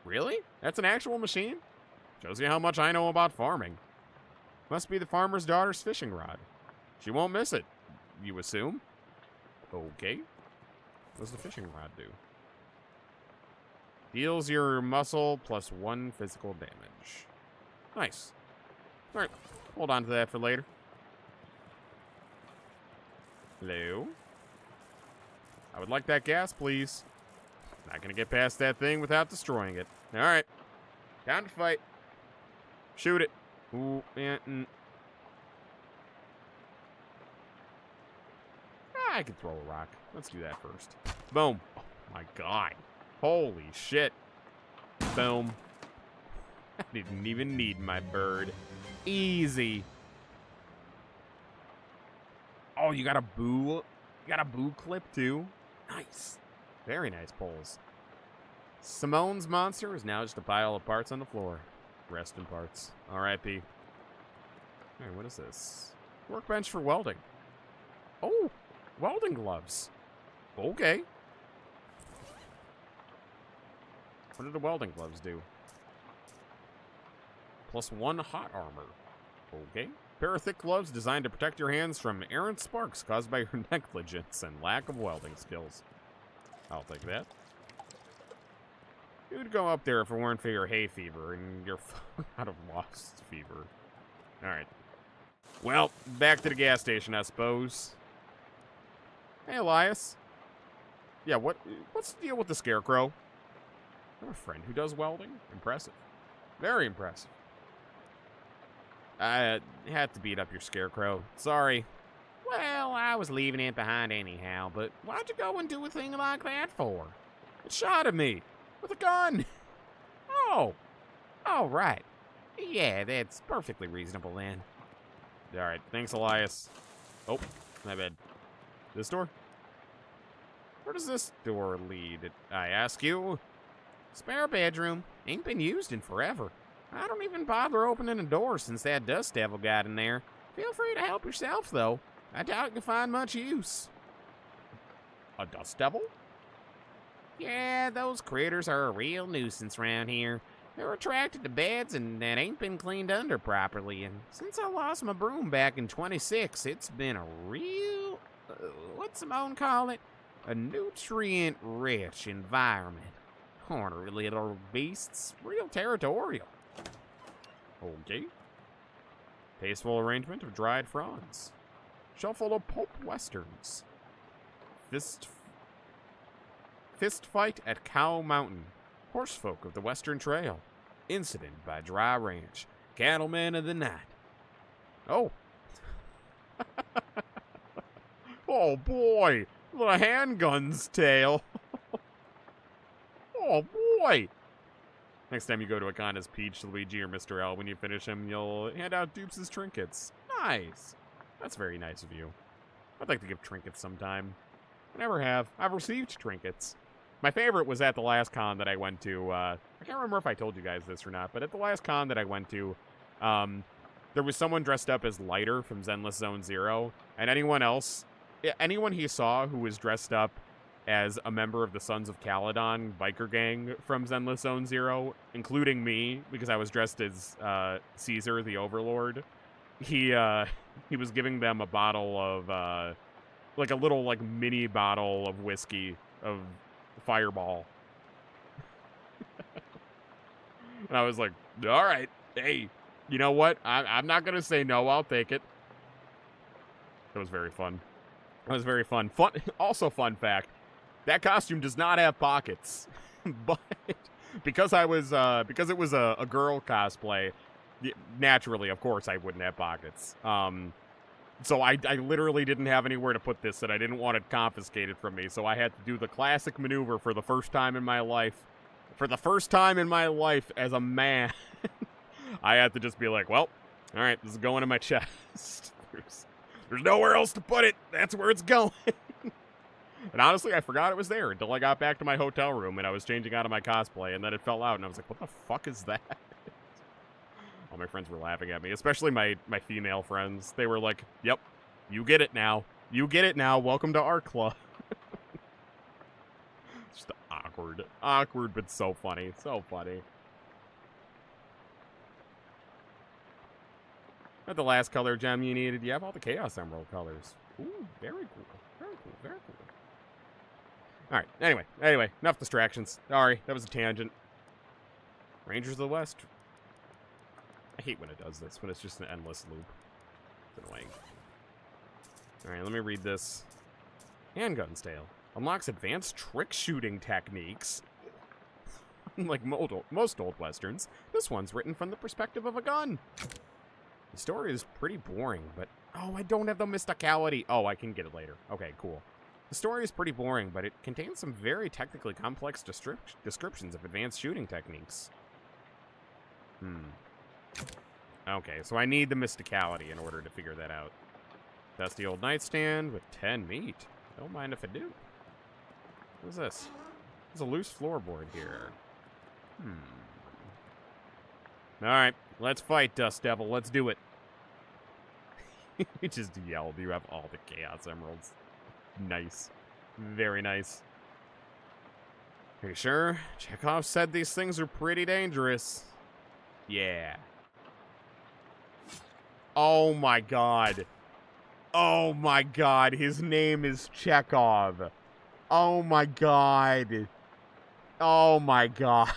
Really? That's an actual machine? Shows you how much I know about farming. Must be the farmer's daughter's fishing rod. She won't miss it. you assume? Okay. What does the fishing rod do? Deals your muscle plus 1 physical damage. Nice. Alright, hold on to that for later. Hello? I would like that gas, please. Not gonna get past that thing without destroying it. Alright. Time to fight. Shoot it. Ooh, I can throw a rock. Let's do that first. Boom. Oh my god. Holy shit. Boom. I didn't even need my bird. Easy. Oh, you got a boo? You got a boo clip too? Nice. Very nice pulls. Simone's monster is now just a pile of parts on the floor. Rest in parts. R.I.P. Alright, what is this? Workbench for welding. Oh, welding gloves. Okay. What do the welding gloves do? Plus 1 hot armor. Okay. Pair of thick gloves designed to protect your hands from errant sparks caused by your negligence and lack of welding skills. I'll take that. You'd go up there if it weren't for your hay fever and your out of lost fever. Alright. Well, back to the gas station, I suppose. Hey, Elias. Yeah, what's the deal with the scarecrow? I have a friend who does welding. Impressive. Very impressive. I had to beat up your scarecrow. Sorry. Well, I was leaving it behind anyhow, but why'd you go and do a thing like that for? It shot at me. With a gun. Oh. Oh, right. Yeah, that's perfectly reasonable then. Alright, thanks, Elias. Oh, my bad. This door? Where does this door lead, I ask you? Spare bedroom. Ain't been used in forever. I don't even bother opening a door since that dust devil got in there. Feel free to help yourself, though. I doubt you'll find much use. A dust devil? Yeah, those critters are a real nuisance around here. They're attracted to beds and that ain't been cleaned under properly. And since I lost my broom back in 26, it's been a real, what's Simone call it? A nutrient-rich environment. Ornery little beasts, real territorial. Okay. Tasteful arrangement of dried fronds. Shelf full of pulp westerns. Fist fight at Cow Mountain. Horsefolk of the Western Trail. Incident by Dry Ranch. Cattleman of the Night. Oh. Oh boy. The handgun's tale. Oh boy. Next time you go to a con as Peach, Luigi, or Mr. L, when you finish him, you'll hand out Dupes' trinkets. Nice. That's very nice of you. I'd like to give trinkets sometime. I never have. I've received trinkets. My favorite was at the last con that I went to. I can't remember if I told you guys this or not, but at the last con that I went to, there was someone dressed up as Lighter from Zenless Zone Zero, and anyone he saw who was dressed up as a member of the Sons of Caledon biker gang from Zenless Zone Zero, including me, because I was dressed as Caesar, the Overlord. He was giving them a bottle of, like a little, like, mini bottle of whiskey, of Fireball. And I was like, all right, hey, you know what? I'm not going to say no, I'll take it. It was very fun. It was very fun. Also, fun fact, that costume does not have pockets. But because it was a girl cosplay, naturally, of course, I wouldn't have pockets. So I literally didn't have anywhere to put this, and I didn't want it confiscated from me, so I had to do the classic maneuver for the first time in my life. For the first time in my life as a man, I had to just be like, well, all right, this is going in my chest. There's nowhere else to put it. That's where it's going. And honestly, I forgot it was there until I got back to my hotel room, and I was changing out of my cosplay, and then it fell out, and I was like, what the fuck is that? All my friends were laughing at me, especially my female friends. They were like, yep, you get it now. You get it now. Welcome to our club. Just awkward. Awkward, but so funny. So funny. At the last color gem you needed, you have all the Chaos Emerald colors. Ooh, very cool. Very cool. Very cool. All right. Anyway, enough distractions. Sorry, that was a tangent. Rangers of the West. I hate when it does this, when it's just an endless loop. It's annoying. All right, let me read this. Handgun's Tale. Unlocks advanced trick shooting techniques. Like most old westerns, this one's written from the perspective of a gun. The story is pretty boring, but... Oh, I don't have the mysticality. Oh, I can get it later. Okay, cool. The story is pretty boring, but it contains some very technically complex descriptions of advanced shooting techniques. Okay, so I need the mysticality in order to figure that out. Dusty old nightstand with 10 meat. Don't mind if I do. What is this? There's a loose floorboard here. Alright, let's fight, Dust Devil. Let's do it. He just yelled, you have all the Chaos Emeralds. Nice. Very nice. Are you sure? Chekhov said these things are pretty dangerous. Yeah. Oh my god. Oh my god, his name is Chekhov. Oh my god. Oh my god.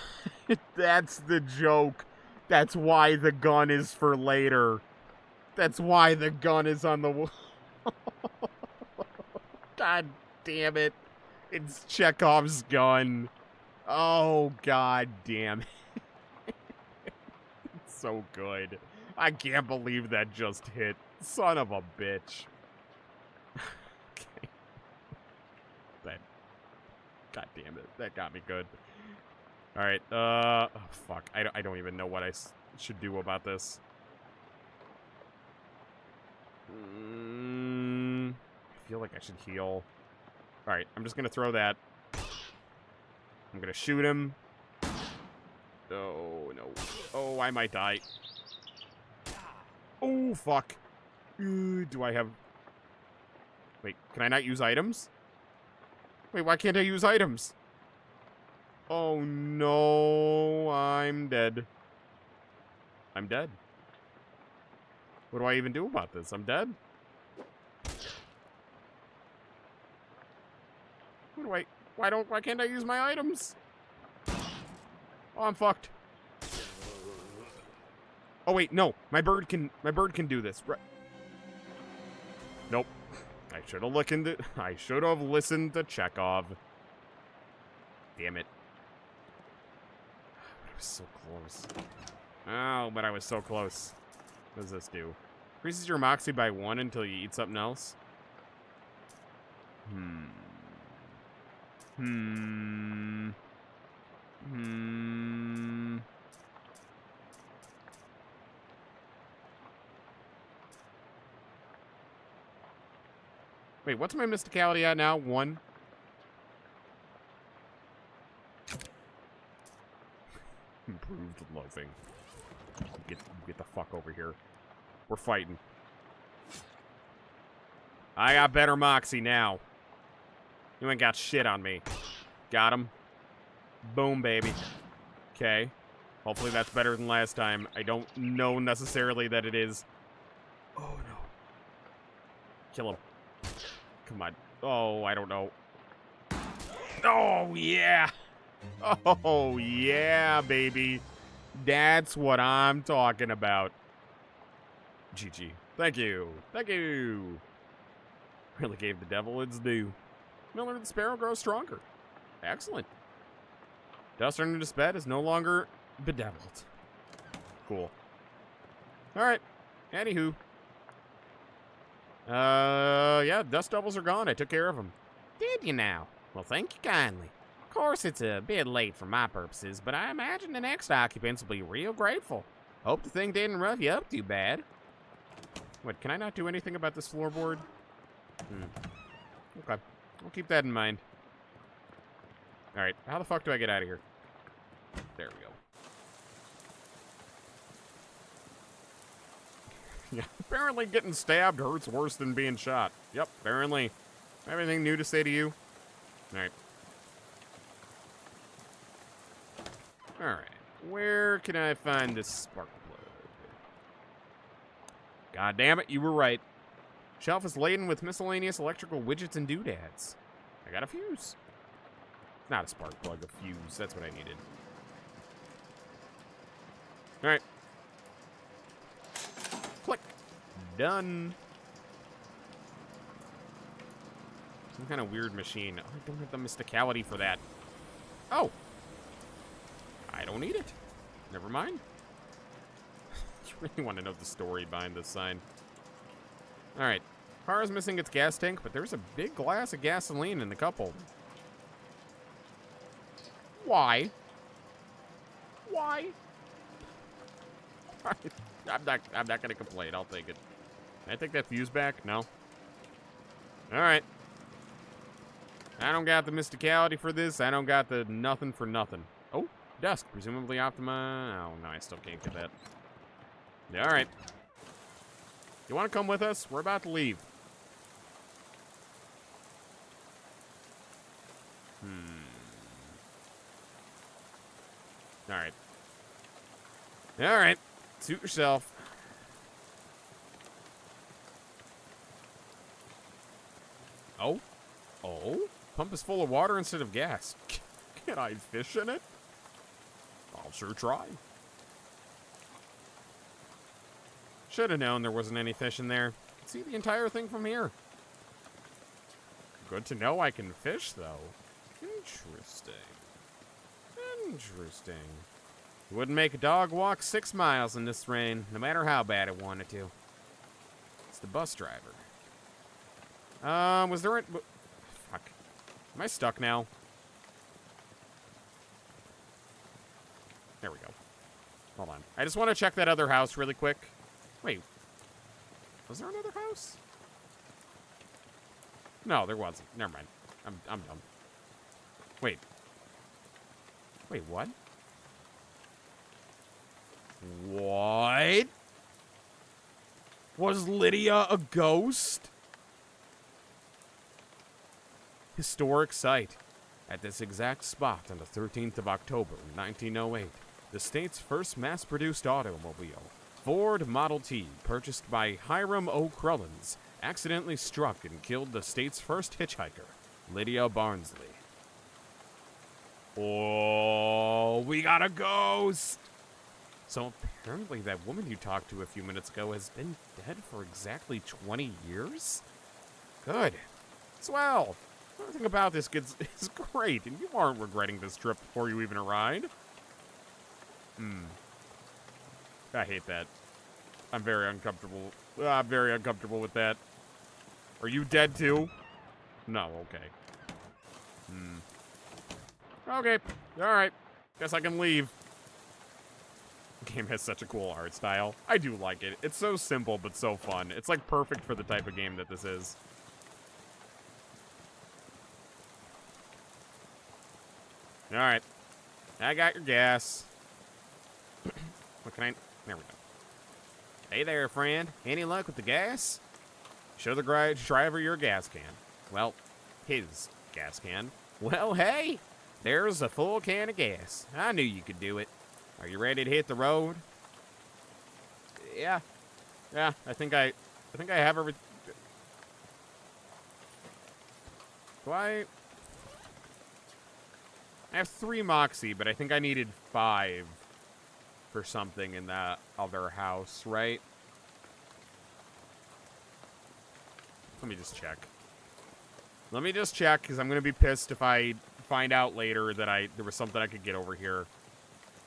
That's the joke. That's why the gun is for later. That's why the gun is on the wall. God damn it. It's Chekhov's gun. Oh, god damn it. It's so good. I can't believe that just hit. Son of a bitch. Okay. God damn it. That got me good. Alright, oh, fuck. I don't even know what I should do about this. I feel like I should heal. Alright, I'm just gonna throw that. I'm gonna shoot him. Oh, no. Oh, I might die. Oh, fuck. Do I have... Wait, can I not use items? Wait, why can't I use items? Oh, no. I'm dead. I'm dead. What do I even do about this? I'm dead? Why can't I use my items? Oh, I'm fucked. Oh wait, no. My bird can do this. Nope. I should have listened to Chekhov. Damn it. I was so close. Oh, but I was so close. What does this do? Increases your moxie by 1 until you eat something else. Wait, what's my mysticality at now? 1? Improved loathing. Get the fuck over here. We're fighting. I got better moxie now. You ain't got shit on me. Got him. Boom, baby. Okay. Hopefully that's better than last time. I don't know necessarily that it is. Oh, no. Kill him. Come on. Oh, I don't know. Oh, yeah. Oh, yeah, baby. That's what I'm talking about. GG. Thank you. Thank you. Really gave the devil its due. Miller the Sparrow grows stronger. Excellent. Dust under this bed is no longer bedeviled. Cool. Alright. Anywho. Yeah, dust devils are gone. I took care of them. Did you now? Well, thank you kindly. Of course, it's a bit late for my purposes, but I imagine the next occupants will be real grateful. Hope the thing didn't rough you up too bad. What, can I not do anything about this floorboard? Okay. I'll keep that in mind. Alright, how the fuck do I get out of here? There we go. Yeah, apparently getting stabbed hurts worse than being shot. Yep, apparently. Anything new to say to you? Alright. Alright. Where can I find this spark plug? God damn it, you were right. Shelf is laden with miscellaneous electrical widgets and doodads. I got a fuse. Not a spark plug, a fuse. That's what I needed. All right. Click. Done. Some kind of weird machine. Oh, I don't have the mysticality for that. Oh. I don't need it. Never mind. You really want to know the story behind this sign. All right. Car is missing its gas tank, but there's a big glass of gasoline in the cup holder. Why? Why? I'm not gonna complain. I'll take it. Can I take that fuse back? No. All right. I don't got the mysticality for this. I don't got the nothing for nothing. Oh, desk. Presumably optimized. Oh, no, I still can't get that. All right. You want to come with us? We're about to leave. All right. All right. Suit yourself. Oh? Oh? Pump is full of water instead of gas. Can I fish in it? I'll sure try. Should have known there wasn't any fish in there. See the entire thing from here. Good to know I can fish, though. Interesting. Interesting. You wouldn't make a dog walk 6 miles in this rain, no matter how bad it wanted to. It's the bus driver. Was there a... Fuck. Am I stuck now? There we go. Hold on. I just want to check that other house really quick. Wait. Was there another house? No, there wasn't. Never mind. I'm dumb. Wait. Wait, what? What? Was Lydia a ghost? Historic site. At this exact spot on the 13th of October, 1908, the state's first mass-produced automobile, Ford Model T, purchased by Hiram O. Crullins, accidentally struck and killed the state's first hitchhiker, Lydia Barnsley. Oh, we got a ghost! So apparently that woman you talked to a few minutes ago has been dead for exactly 20 years? Good. Swell. Everything about this is great, and you aren't regretting this trip before you even arrived. I hate that. I'm very uncomfortable. I'm very uncomfortable with that. Are you dead too? No, okay. Okay, alright. Guess I can leave. The game has such a cool art style. I do like it. It's so simple, but so fun. It's like perfect for the type of game that this is. Alright. I got your gas. What can I... There we go. Hey there, friend. Any luck with the gas? Show the driver your gas can. Well, his gas can. Well, hey, there's a full can of gas. I knew you could do it. Are you ready to hit the road? Yeah. Yeah, I think I have everything. Do I have 3 Moxie, but I think I needed 5 for something in that other house, right? Let me just check. Let me just check, because I'm going to be pissed if I find out later that there was something I could get over here.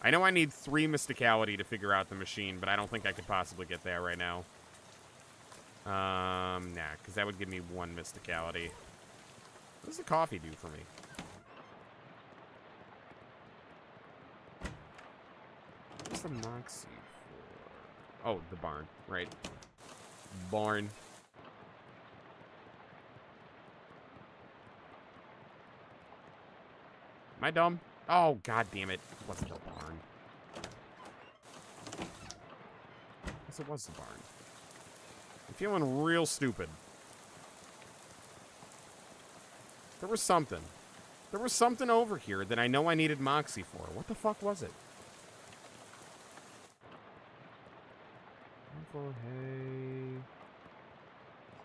I know I need 3 Mysticality to figure out the machine, but I don't think I could possibly get that right now. Nah, because that would give me 1 Mysticality. What does the coffee do for me? What's the Moxie for? Oh, the barn, right. Barn. Am I dumb? Oh, god damn it. It wasn't the barn. Yes, it was the barn. I'm feeling real stupid. There was something. There was something over here that I know I needed Moxie for. What the fuck was it?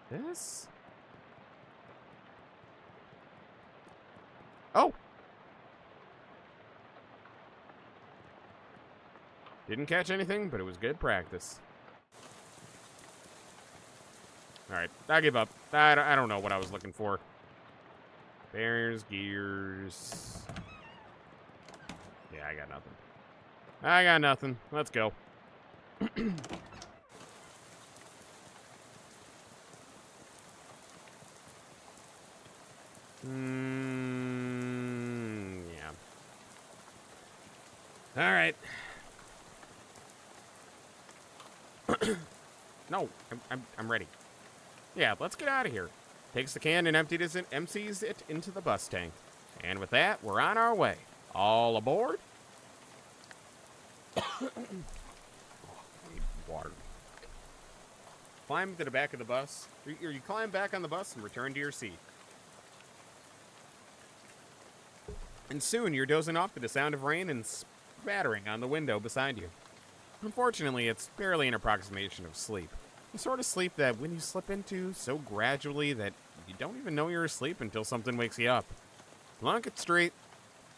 Hay. This? Oh! Didn't catch anything, but it was good practice. Alright, I give up. I don't know what I was looking for. Barriers, gears. Yeah, I got nothing. I got nothing. Let's go. Yeah. Alright. No, I'm ready. Yeah, let's get out of here. Takes the can and empties it into the bus tank. And with that, we're on our way. All aboard. Oh, I need water. Climb to the back of the bus. Or you climb back on the bus and return to your seat. And soon you're dozing off to the sound of rain and spattering on the window beside you. Unfortunately, it's barely an approximation of sleep. The sort of sleep that when you slip into so gradually that you don't even know you're asleep until something wakes you up. Plunk it straight.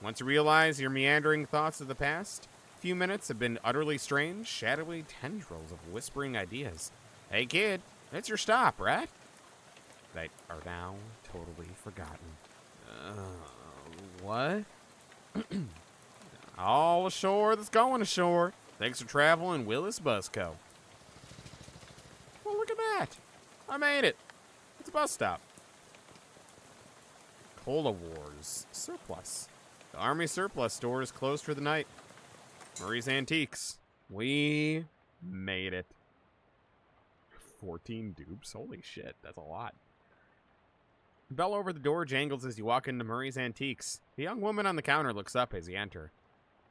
Once you realize your meandering thoughts of the past, few minutes have been utterly strange, shadowy tendrils of whispering ideas. Hey kid, it's your stop, right? That are now totally forgotten. What? All ashore that's going ashore. Thanks for traveling, Willis Busco. Well, look at that. I made it. It's a bus stop. Cola Wars surplus. The Army surplus store is closed for the night. Murray's Antiques. We made it. 14 dupes? Holy shit, that's a lot. The bell over the door jangles as you walk into Murray's Antiques. The young woman on the counter looks up as you enter.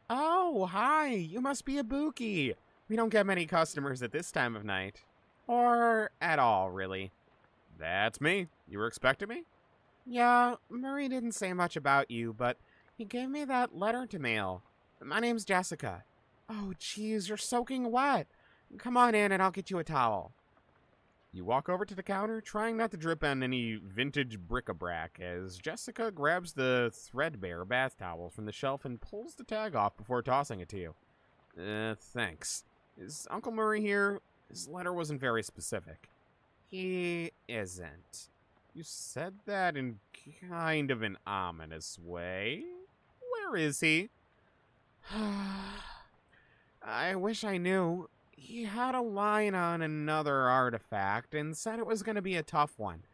Oh, hi. You must be a bookie. We don't get many customers at this time of night. Or at all, really. That's me. You were expecting me? Yeah, Murray didn't say much about you, but he gave me that letter to mail. My name's Jessica. Oh, geez, you're soaking wet. Come on in and I'll get you a towel. You walk over to the counter, trying not to drip on any vintage bric-a-brac, as Jessica grabs the threadbare bath towel from the shelf and pulls the tag off before tossing it to you. Thanks. Is Uncle Murray here? His letter wasn't very specific. He isn't. You said that in kind of an ominous way. Where is he? I wish I knew. He had a line on another artifact and said it was going to be a tough one.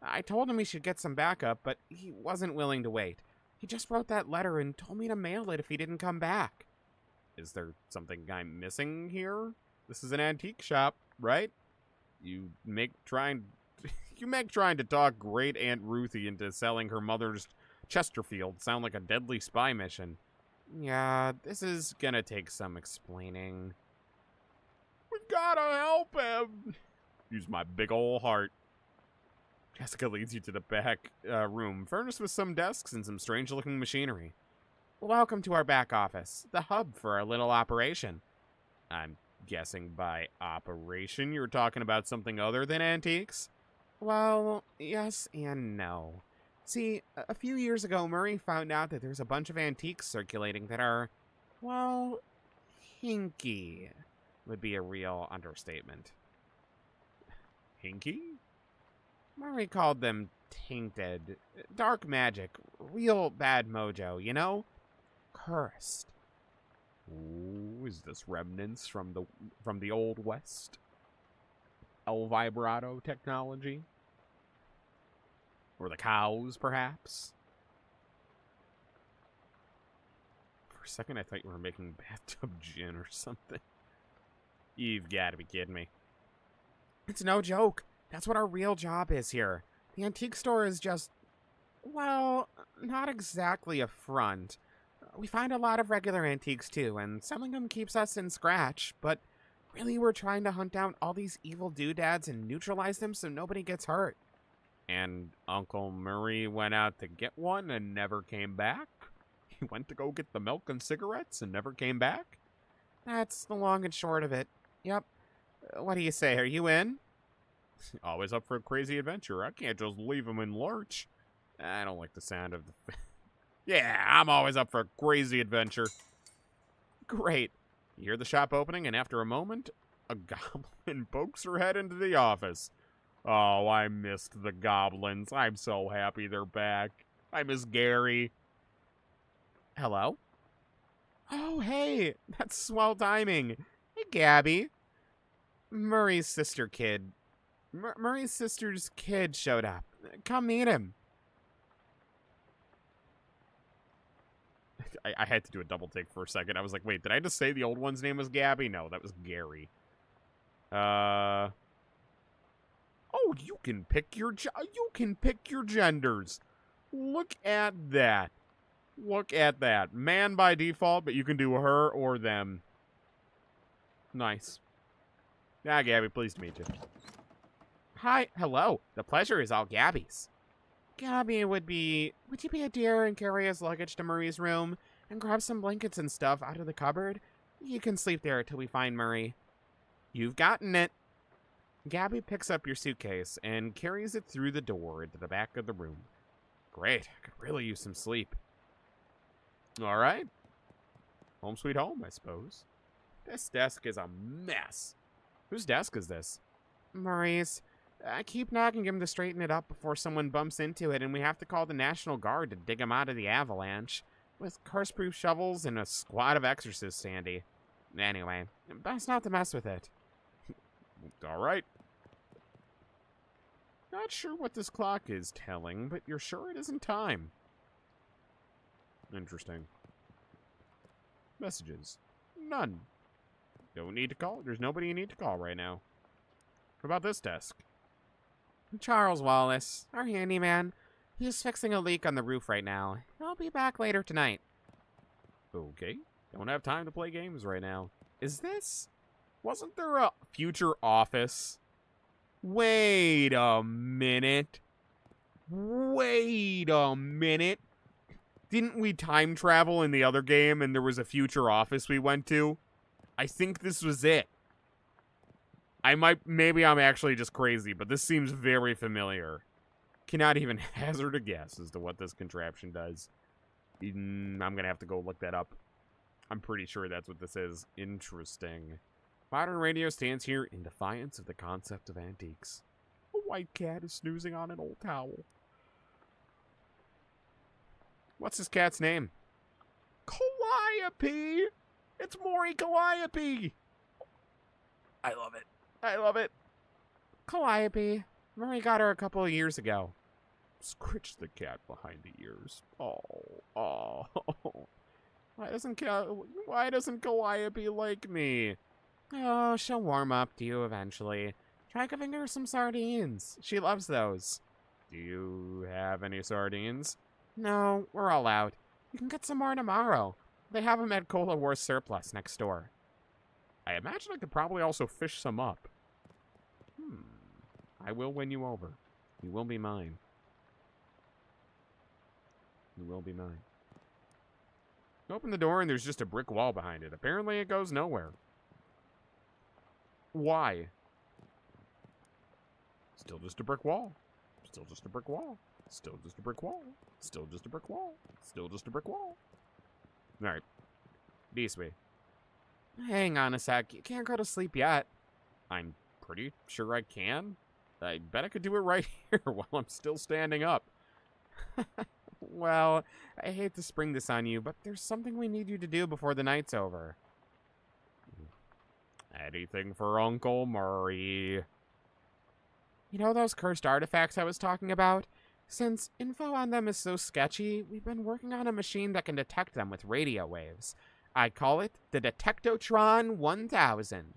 I told him he should get some backup, but he wasn't willing to wait. He just wrote that letter and told me to mail it if he didn't come back. Is there something I'm missing here? This is an antique shop, right? You make trying to talk great Aunt Ruthie into selling her mother's Chesterfield sound like a deadly spy mission. Yeah, this is gonna take some explaining. We've gotta help him! Use my big ol' heart. Jessica leads you to the back room, furnished with some desks and some strange-looking machinery. Welcome to our back office, the hub for our little operation. I'm guessing by operation you're talking about something other than antiques? Well, yes and no. See, a few years ago, Murray found out that there's a bunch of antiques circulating that are, well, hinky would be a real understatement. Hinky? Murray called them tainted. Dark magic. Real bad mojo, you know? Cursed. Ooh, is this remnants from the Old West? El vibrato technology? Or the cows, perhaps? For a second, I thought you were making bathtub gin or something. You've got to be kidding me. It's no joke. That's what our real job is here. The antique store is just, well, not exactly a front. We find a lot of regular antiques, too, and selling them keeps us in scratch, but really we're trying to hunt down all these evil doodads and neutralize them so nobody gets hurt. And Uncle Murray went out to get one and never came back? He went to go get the milk and cigarettes and never came back? That's the long and short of it. Yep. What do you say? Are you in? Always up for a crazy adventure. I can't just leave him in lurch. I don't like the sound of the... Yeah, I'm always up for a crazy adventure. Great. You hear the shop opening, and after a moment, a goblin pokes her head into the office. Oh, I missed the goblins. I'm so happy they're back. I miss Gary. Hello? Oh, hey. That's swell timing. Hey, Gabby. Murray's sister kid. Murray's sister's kid showed up. Come meet him. I had to do a double take for a second. I was like, wait, did I just say the old one's name was Gabby? No, that was Gary. Oh, you can pick your genders. Look at that. Look at that. Man by default, but you can do her or them. Nice. Yeah, Gabby, pleased to meet you. Hi, hello. The pleasure is all Gabby's. Gabby, would you be a dear and carry his luggage to Murray's room and grab some blankets and stuff out of the cupboard? You can sleep there till we find Murray. You've gotten it. Gabby picks up your suitcase and carries it through the door into the back of the room. Great. I could really use some sleep. All right. Home sweet home, I suppose. This desk is a mess. Whose desk is this? Murray's. I keep nagging him to straighten it up before someone bumps into it, and we have to call the National Guard to dig him out of the avalanche. With curse-proof shovels and a squad of exorcists handy. Anyway, best not to mess with it. All right. Not sure what this clock is telling, but you're sure it isn't time. Interesting. Messages. None. Don't need to call. There's nobody you need to call right now. What about this desk? Charles Wallace, our handyman. He's fixing a leak on the roof right now. He'll be back later tonight. Okay. Don't have time to play games right now. Is this... Wasn't there a future office? Wait a minute. Wait a minute. Didn't we time travel in the other game and there was a future office we went to? I think this was it. Maybe I'm actually just crazy, but this seems very familiar. Cannot even hazard a guess as to what this contraption does. I'm gonna have to go look that up. I'm pretty sure that's what this is. Interesting. Modern radio stands here in defiance of the concept of antiques. A white cat is snoozing on an old towel. What's this cat's name? Calliope! It's Maury Calliope! I love it. I love it. Calliope. Murray got her a couple of years ago. Scritch the cat behind the ears. Oh. Why doesn't Calliope like me? Oh, she'll warm up to you eventually. Try giving her some sardines. She loves those. Do you have any sardines? No, we're all out. You can get some more tomorrow. They have them at Cola Wars Surplus next door. I imagine I could probably also fish some up. I will win you over. You will be mine. You will be mine. You open the door and there's just a brick wall behind it. Apparently it goes nowhere. Why? Still just a brick wall. Still just a brick wall. Still just a brick wall. Still just a brick wall. Still just a brick wall. Alright. This way. Hang on a sec. You can't go to sleep yet. I'm pretty sure I can. I bet I could do it right here while I'm still standing up. Well, I hate to spring this on you, but there's something we need you to do before the night's over. Anything for Uncle Murray. You know those cursed artifacts I was talking about? Since info on them is so sketchy, we've been working on a machine that can detect them with radio waves. I call it the Detectotron 1000.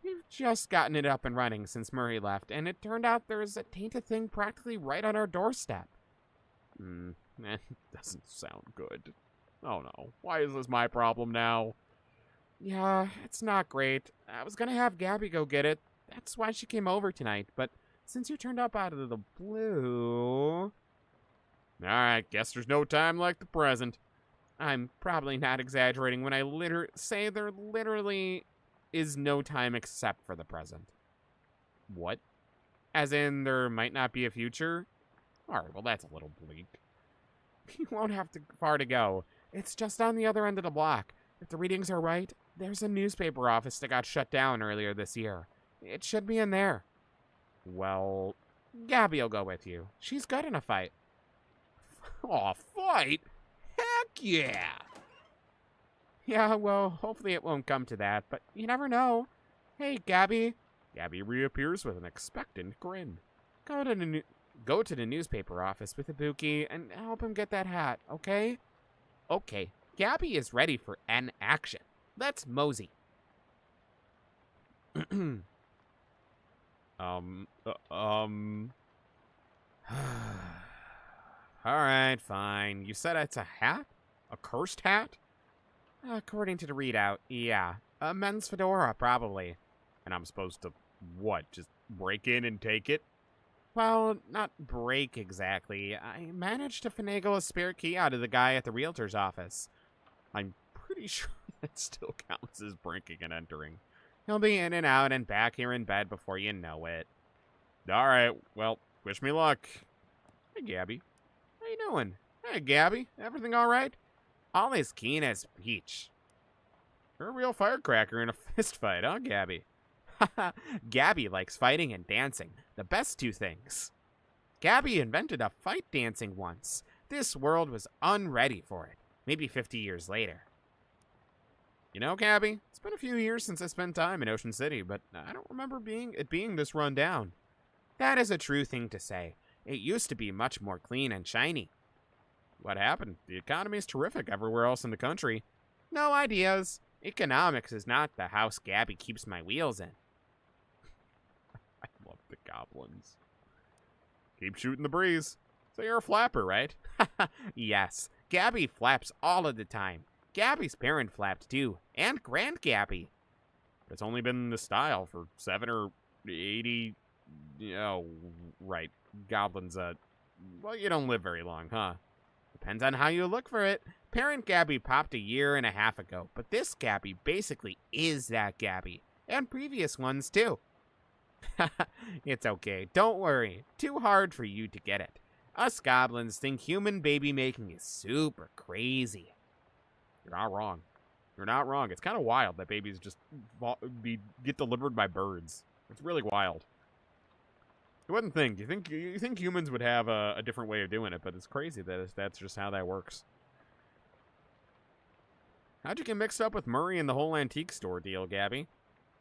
We've just gotten it up and running since Murray left, and it turned out there's a tainted thing practically right on our doorstep. That doesn't sound good. Oh no, why is this my problem now? Yeah, it's not great. I was gonna have Gabby go get it. That's why she came over tonight, but since you turned up out of the blue... Alright, guess there's no time like the present. I'm probably not exaggerating when I say there literally is no time except for the present. What? As in, there might not be a future? Alright, well, that's a little bleak. You won't have far to go. It's just on the other end of the block. If the readings are right, there's a newspaper office that got shut down earlier this year. It should be in there. Well, Gabby'll go with you. She's good in a fight. Aw, fight? Heck yeah! Yeah, well, hopefully it won't come to that, but you never know. Hey, Gabby. Gabby reappears with an expectant grin. Go to the newspaper office with Ibuki and help him get that hat, okay? Okay, Gabby is ready for an action. Let's mosey. Alright, fine. You said it's a hat? A cursed hat? According to the readout, yeah. A men's fedora, probably. And I'm supposed to, what, just break in and take it? Well, not break exactly. I managed to finagle a spare key out of the guy at the realtor's office. I'm pretty sure that still counts as breaking and entering. He'll be in and out and back here in bed before you know it. Alright, well, wish me luck. Hey, Gabby. How you doing? Hey, Gabby. Everything alright? All is keen as peach. You're a real firecracker in a fist fight, huh, Gabby? Haha, Gabby likes fighting and dancing. The best two things. Gabby invented a fight dancing once. This world was unready for it. Maybe 50 years later. You know, Gabby, it's been a few years since I spent time in Ocean City, but I don't remember it being this run down. That is a true thing to say. It used to be much more clean and shiny. What happened? The economy is terrific everywhere else in the country. No ideas. Economics is not the house Gabby keeps my wheels in. I love the goblins. Keep shooting the breeze. So you're a flapper, right? Yes. Gabby flaps all of the time. Gabby's parent flapped too. And Grand Gabby. It's only been the style for 7 or 80... Oh, right. Goblins, well, you don't live very long, huh? Depends on how you look for it. Parent Gabby popped 1.5 years ago, but this Gabby basically is that Gabby. And previous ones, too. It's okay. Don't worry. Too hard for you to get it. Us goblins think human baby making is super crazy. You're not wrong. You're not wrong. It's kind of wild that babies just get delivered by birds. It's really wild. You wouldn't think. You think humans would have a different way of doing it, but it's crazy that that's just how that works. How'd you get mixed up with Murray and the whole antique store deal, Gabby?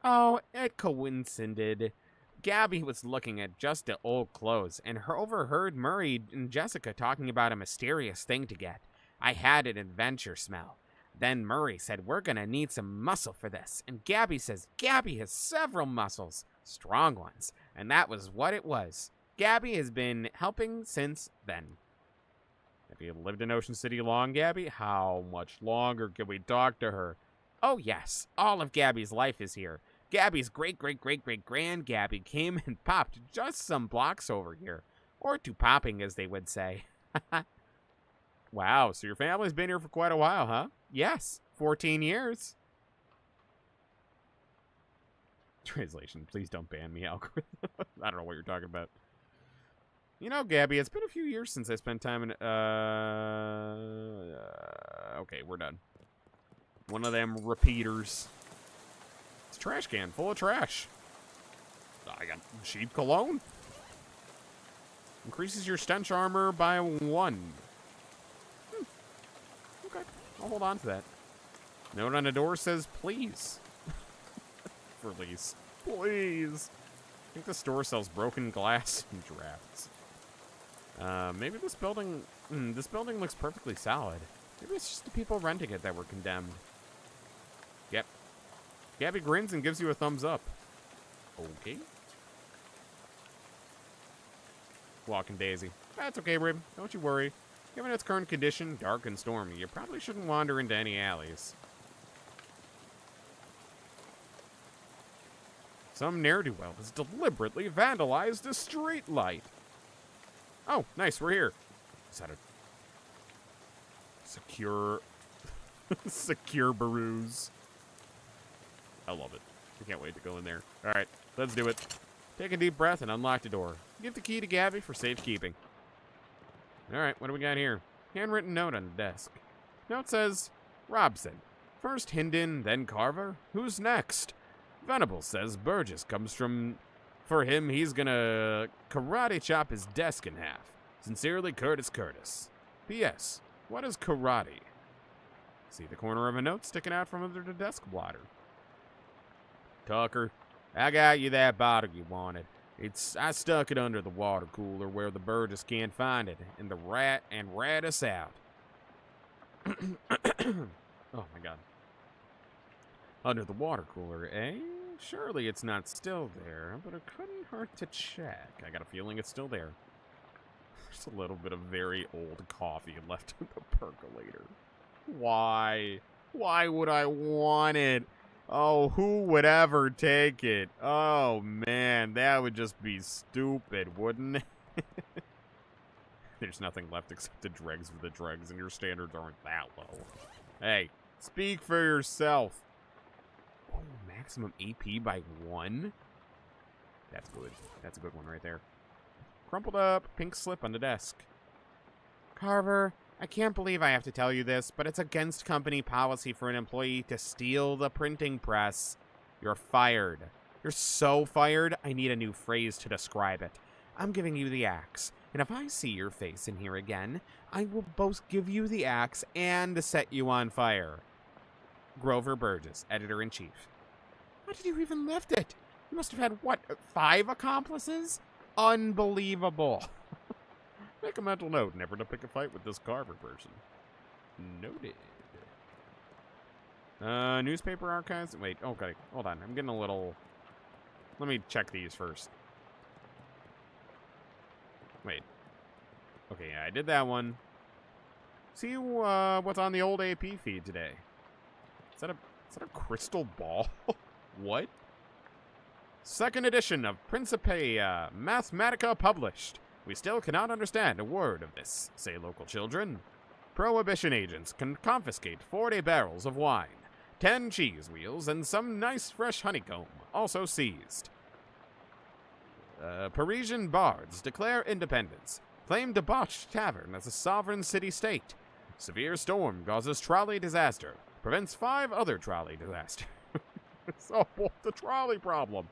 Oh, it coincided. Gabby was looking at just the old clothes and overheard Murray and Jessica talking about a mysterious thing to get. I had an adventure smell. Then Murray said, we're gonna need some muscle for this. And Gabby says Gabby has several muscles. Strong ones. And that was what it was. Gabby has been helping since then. Have you lived in Ocean City long, Gabby? How much longer can we talk to her? Oh, yes. All of Gabby's life is here. Gabby's great-great-great-great-grand Gabby came and popped just some blocks over here. Or to popping, as they would say. Wow, so your family's been here for quite a while, huh? Yes, 14 years. Translation, please don't ban me, algorithm. I don't know what you're talking about. You know, Gabby, it's been a few years since I spent time in... okay, we're done. One of them repeaters. It's a trash can full of trash. I got sheep cologne. Increases your stench armor by 1. Okay, I'll hold on to that. Note on the door says, please. Release. Please. I think the store sells broken glass and drafts. Maybe this building looks perfectly solid. Maybe it's just the people renting it that were condemned. Yep. Gabby grins and gives you a thumbs up. Okay. Walking Daisy. That's okay, Rib. Don't you worry. Given its current condition, dark and stormy, you probably shouldn't wander into any alleys. Some ne'er-do-well has deliberately vandalized a street light. Oh, nice, we're here. Is that a secure secure barroos? I love it. I can't wait to go in there. All right, let's do it. Take a deep breath and unlock the door. Give the key to Gabby for safekeeping. Alright, what do we got here? Handwritten note on the desk. Note says, Robson. First Hinden, then Carver. Who's next? Venable says Burgess comes from... For him, he's gonna karate chop his desk in half. Sincerely, Curtis Curtis. P.S. What is karate? See the corner of a note sticking out from under the desk blotter. Tucker, I got you that bottle you wanted. I stuck it under the water cooler where the Burgess can't find it, and rat us out. Oh my god. Under the water cooler, eh? Surely it's not still there, but it couldn't hurt to check. I got a feeling it's still there. There's a little bit of very old coffee left in the percolator. Why? Why would I want it? Oh, who would ever take it? Oh, man, that would just be stupid, wouldn't it? There's nothing left except the dregs of the dregs, and your standards aren't that low. Hey, speak for yourself. Oh, maximum AP by 1? That's good. That's a good one right there. Crumpled up pink slip on the desk. Carver, I can't believe I have to tell you this, but it's against company policy for an employee to steal the printing press. You're fired. You're so fired, I need a new phrase to describe it. I'm giving you the axe, and if I see your face in here again, I will both give you the axe and set you on fire. Grover Burgess, Editor-in-Chief. Why did you even lift it? You must have had, what, 5 accomplices? Unbelievable. Make a mental note never to pick a fight with this Carver person. Noted. Newspaper archives? Wait, okay, hold on. I'm getting a little... Let me check these first. Wait. Okay, yeah, I did that one. See what's on the old AP feed today. Is that a crystal ball? What? Second edition of Principia Mathematica published. We still cannot understand a word of this, say local children. Prohibition agents can confiscate 40 barrels of wine, 10 cheese wheels, and some nice fresh honeycomb, also seized. Parisian bards declare independence, claim debauched tavern as a sovereign city-state. Severe storm causes trolley disaster, prevents 5 other trolley disasters. So, the trolley problem.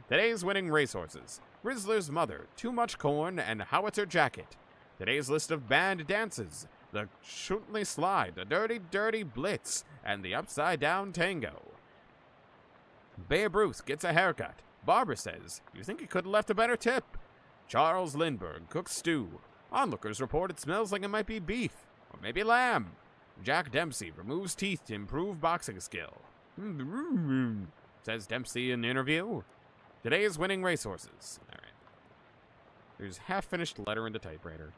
Today's winning racehorses. Rizzler's mother, too much corn, and howitzer jacket. Today's list of banned dances. The Shootley slide, the dirty, dirty blitz, and the upside down tango. Babe Ruth gets a haircut. Barbara says, you think he could have left a better tip. Charles Lindbergh cooks stew. Onlookers report it smells like it might be beef, or maybe lamb. Jack Dempsey removes teeth to improve boxing skill. Says Dempsey in interview. Today's winning racehorses. All right. There's half-finished letter in the typewriter.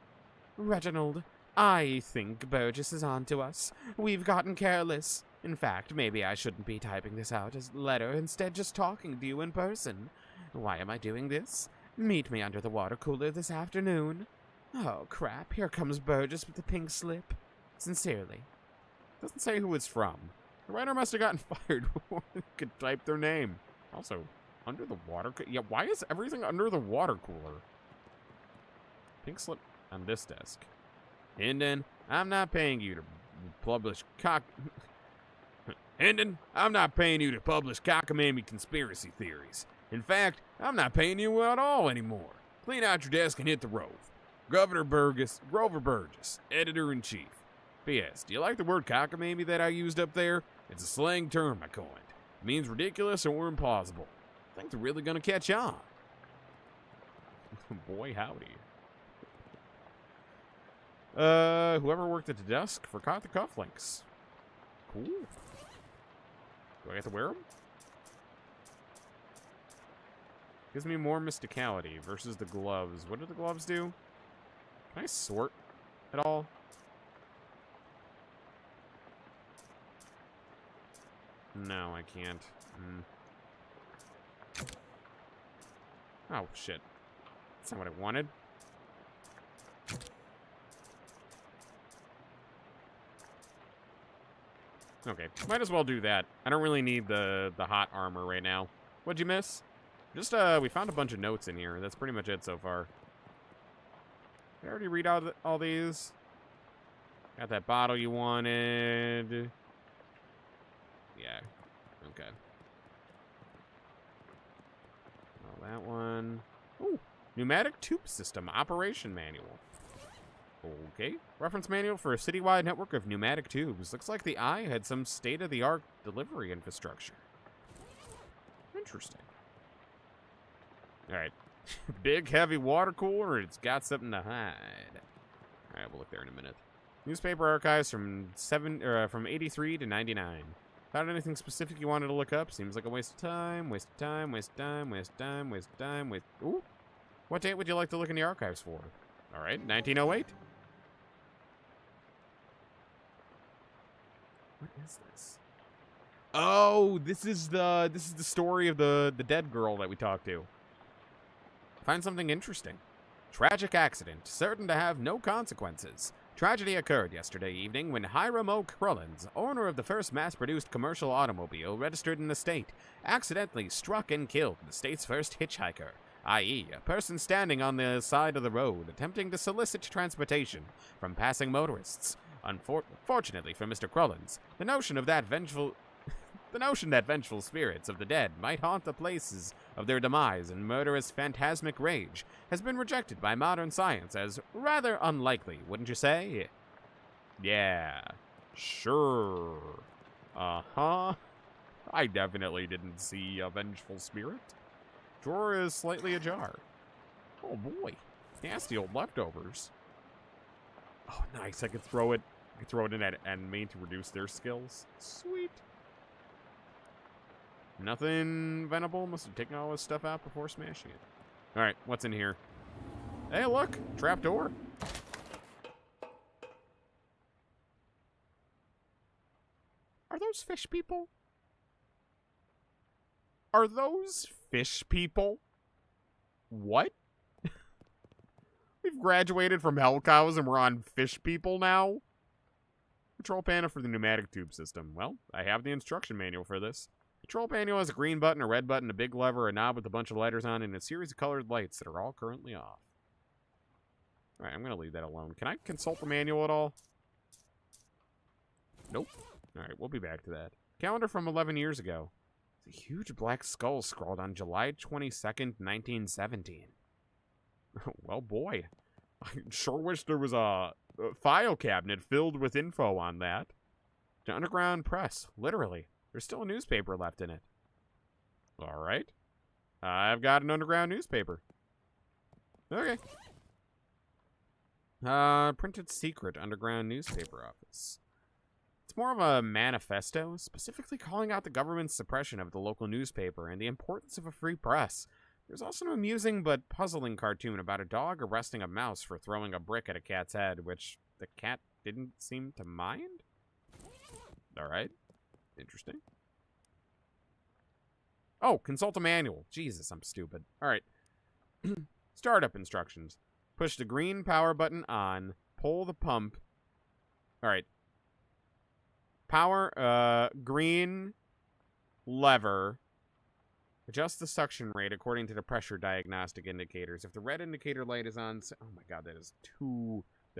Reginald, I think Burgess is on to us. We've gotten careless. In fact, maybe I shouldn't be typing this out as letter, instead just talking to you in person. Why am I doing this? Meet me under the water cooler this afternoon. Oh, crap. Here comes Burgess with the pink slip. Sincerely. Doesn't say who it's from. The writer must have gotten fired before they could type their name. Also, under the water... Yeah, why is everything under the water cooler? Pink slip on this desk. Hinden, I'm not paying you to publish Hinden, I'm not paying you to publish cockamamie conspiracy theories. In fact, I'm not paying you at all anymore. Clean out your desk and hit the road. Grover Burgess, Editor-in-Chief. P.S. Do you like the word cockamamie that I used up there? It's a slang term I coined. It means ridiculous or implausible. I think they're really gonna catch on. Boy, howdy. Whoever worked at the desk forgot the cufflinks. Cool. Do I have to wear them? Gives me more mysticality versus the gloves. What do the gloves do? Can I sort at all? No, I can't. Oh, shit. That's not what I wanted. Okay, might as well do that. I don't really need the hot armor right now. What'd you miss? Just, we found a bunch of notes in here. That's pretty much it so far. Did I already read out all these? Got that bottle you wanted. Yeah. Okay. Oh, that one. Ooh. Pneumatic tube system operation manual. Okay. Reference manual for a citywide network of pneumatic tubes. Looks like the Eye had some state-of-the-art delivery infrastructure. Interesting. Alright. Big, heavy water cooler. It's got something to hide. Alright, we'll look there in a minute. Newspaper archives from 83 to 99. Found anything specific you wanted to look up? Seems like a waste of time, waste of time, waste of time, waste of time, waste of time, waste... Ooh. What date would you like to look in the archives for? Alright, 1908. What is this? Oh, this is the story of the dead girl that we talked to. Find something interesting. Tragic accident, certain to have no consequences. Tragedy occurred yesterday evening when Hiram O. Crullins, owner of the first mass-produced commercial automobile registered in the state, accidentally struck and killed the state's first hitchhiker, i.e., a person standing on the side of the road attempting to solicit transportation from passing motorists. Unfortunately for Mr. Crullins, the notion that vengeful spirits of the dead might haunt the places of their demise in murderous phantasmic rage has been rejected by modern science as rather unlikely, wouldn't you say? Yeah, sure. Uh-huh. I definitely didn't see a vengeful spirit. Drawer is slightly ajar. Oh boy, nasty old leftovers. Oh, nice. I could throw it in at enemy to reduce their skills. Sweet. Nothing venable. Must have taken all his stuff out before smashing it. All right, what's in here? Hey, look, trap door. Are those fish people? Are those fish people? What? We've graduated from hell cows and we're on fish people now? Control panel for the pneumatic tube system. Well, I have the instruction manual for this. Control panel has a green button, a red button, a big lever, a knob with a bunch of lighters on, and a series of colored lights that are all currently off. Alright, I'm going to leave that alone. Can I consult the manual at all? Nope. Alright, we'll be back to that. Calendar from 11 years ago. It's a huge black skull scrawled on July 22nd, 1917. Well, boy. I sure wish there was a file cabinet filled with info on that. The underground press, literally. There's still a newspaper left in it. All right. I've got an underground newspaper. Okay. Printed secret underground newspaper office. It's more of a manifesto, specifically calling out the government's suppression of the local newspaper and the importance of a free press. There's also an amusing but puzzling cartoon about a dog arresting a mouse for throwing a brick at a cat's head, which the cat didn't seem to mind. All right. Interesting. Oh, consult a manual. Jesus, I'm stupid. All right. Startup instructions. Push the green power button on. Pull the pump. All right. Power, green lever. Adjust the suction rate according to the pressure diagnostic indicators. If the red indicator light is on... Oh my god, that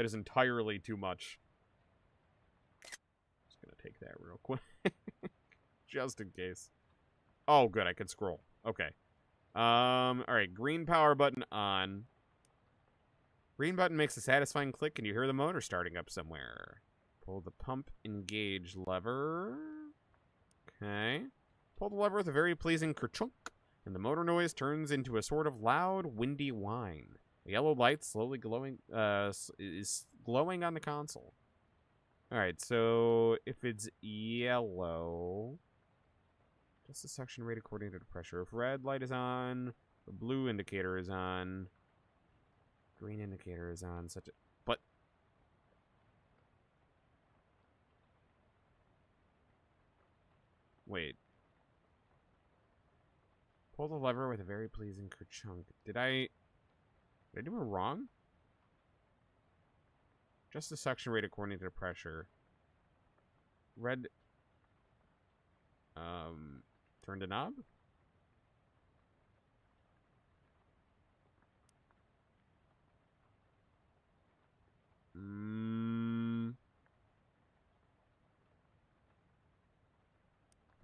is entirely too much. Just gonna take that real quick. Just in case. Oh, good, I can scroll. Okay. Alright, green power button on. Green button makes a satisfying click and you hear the motor starting up somewhere. Pull the pump engage lever. Okay. Pull the lever with a very pleasing kerchunk, and the motor noise turns into a sort of loud, windy whine. A yellow light slowly glowing, is glowing on the console. Alright, so if it's yellow, just the suction rate according to the pressure. If red light is on, the blue indicator is on, green indicator is on, such a... But... Wait. Pull the lever with a very pleasing kerchunk. Did I do it wrong? Just the suction rate according to the pressure. Red. Turn the knob?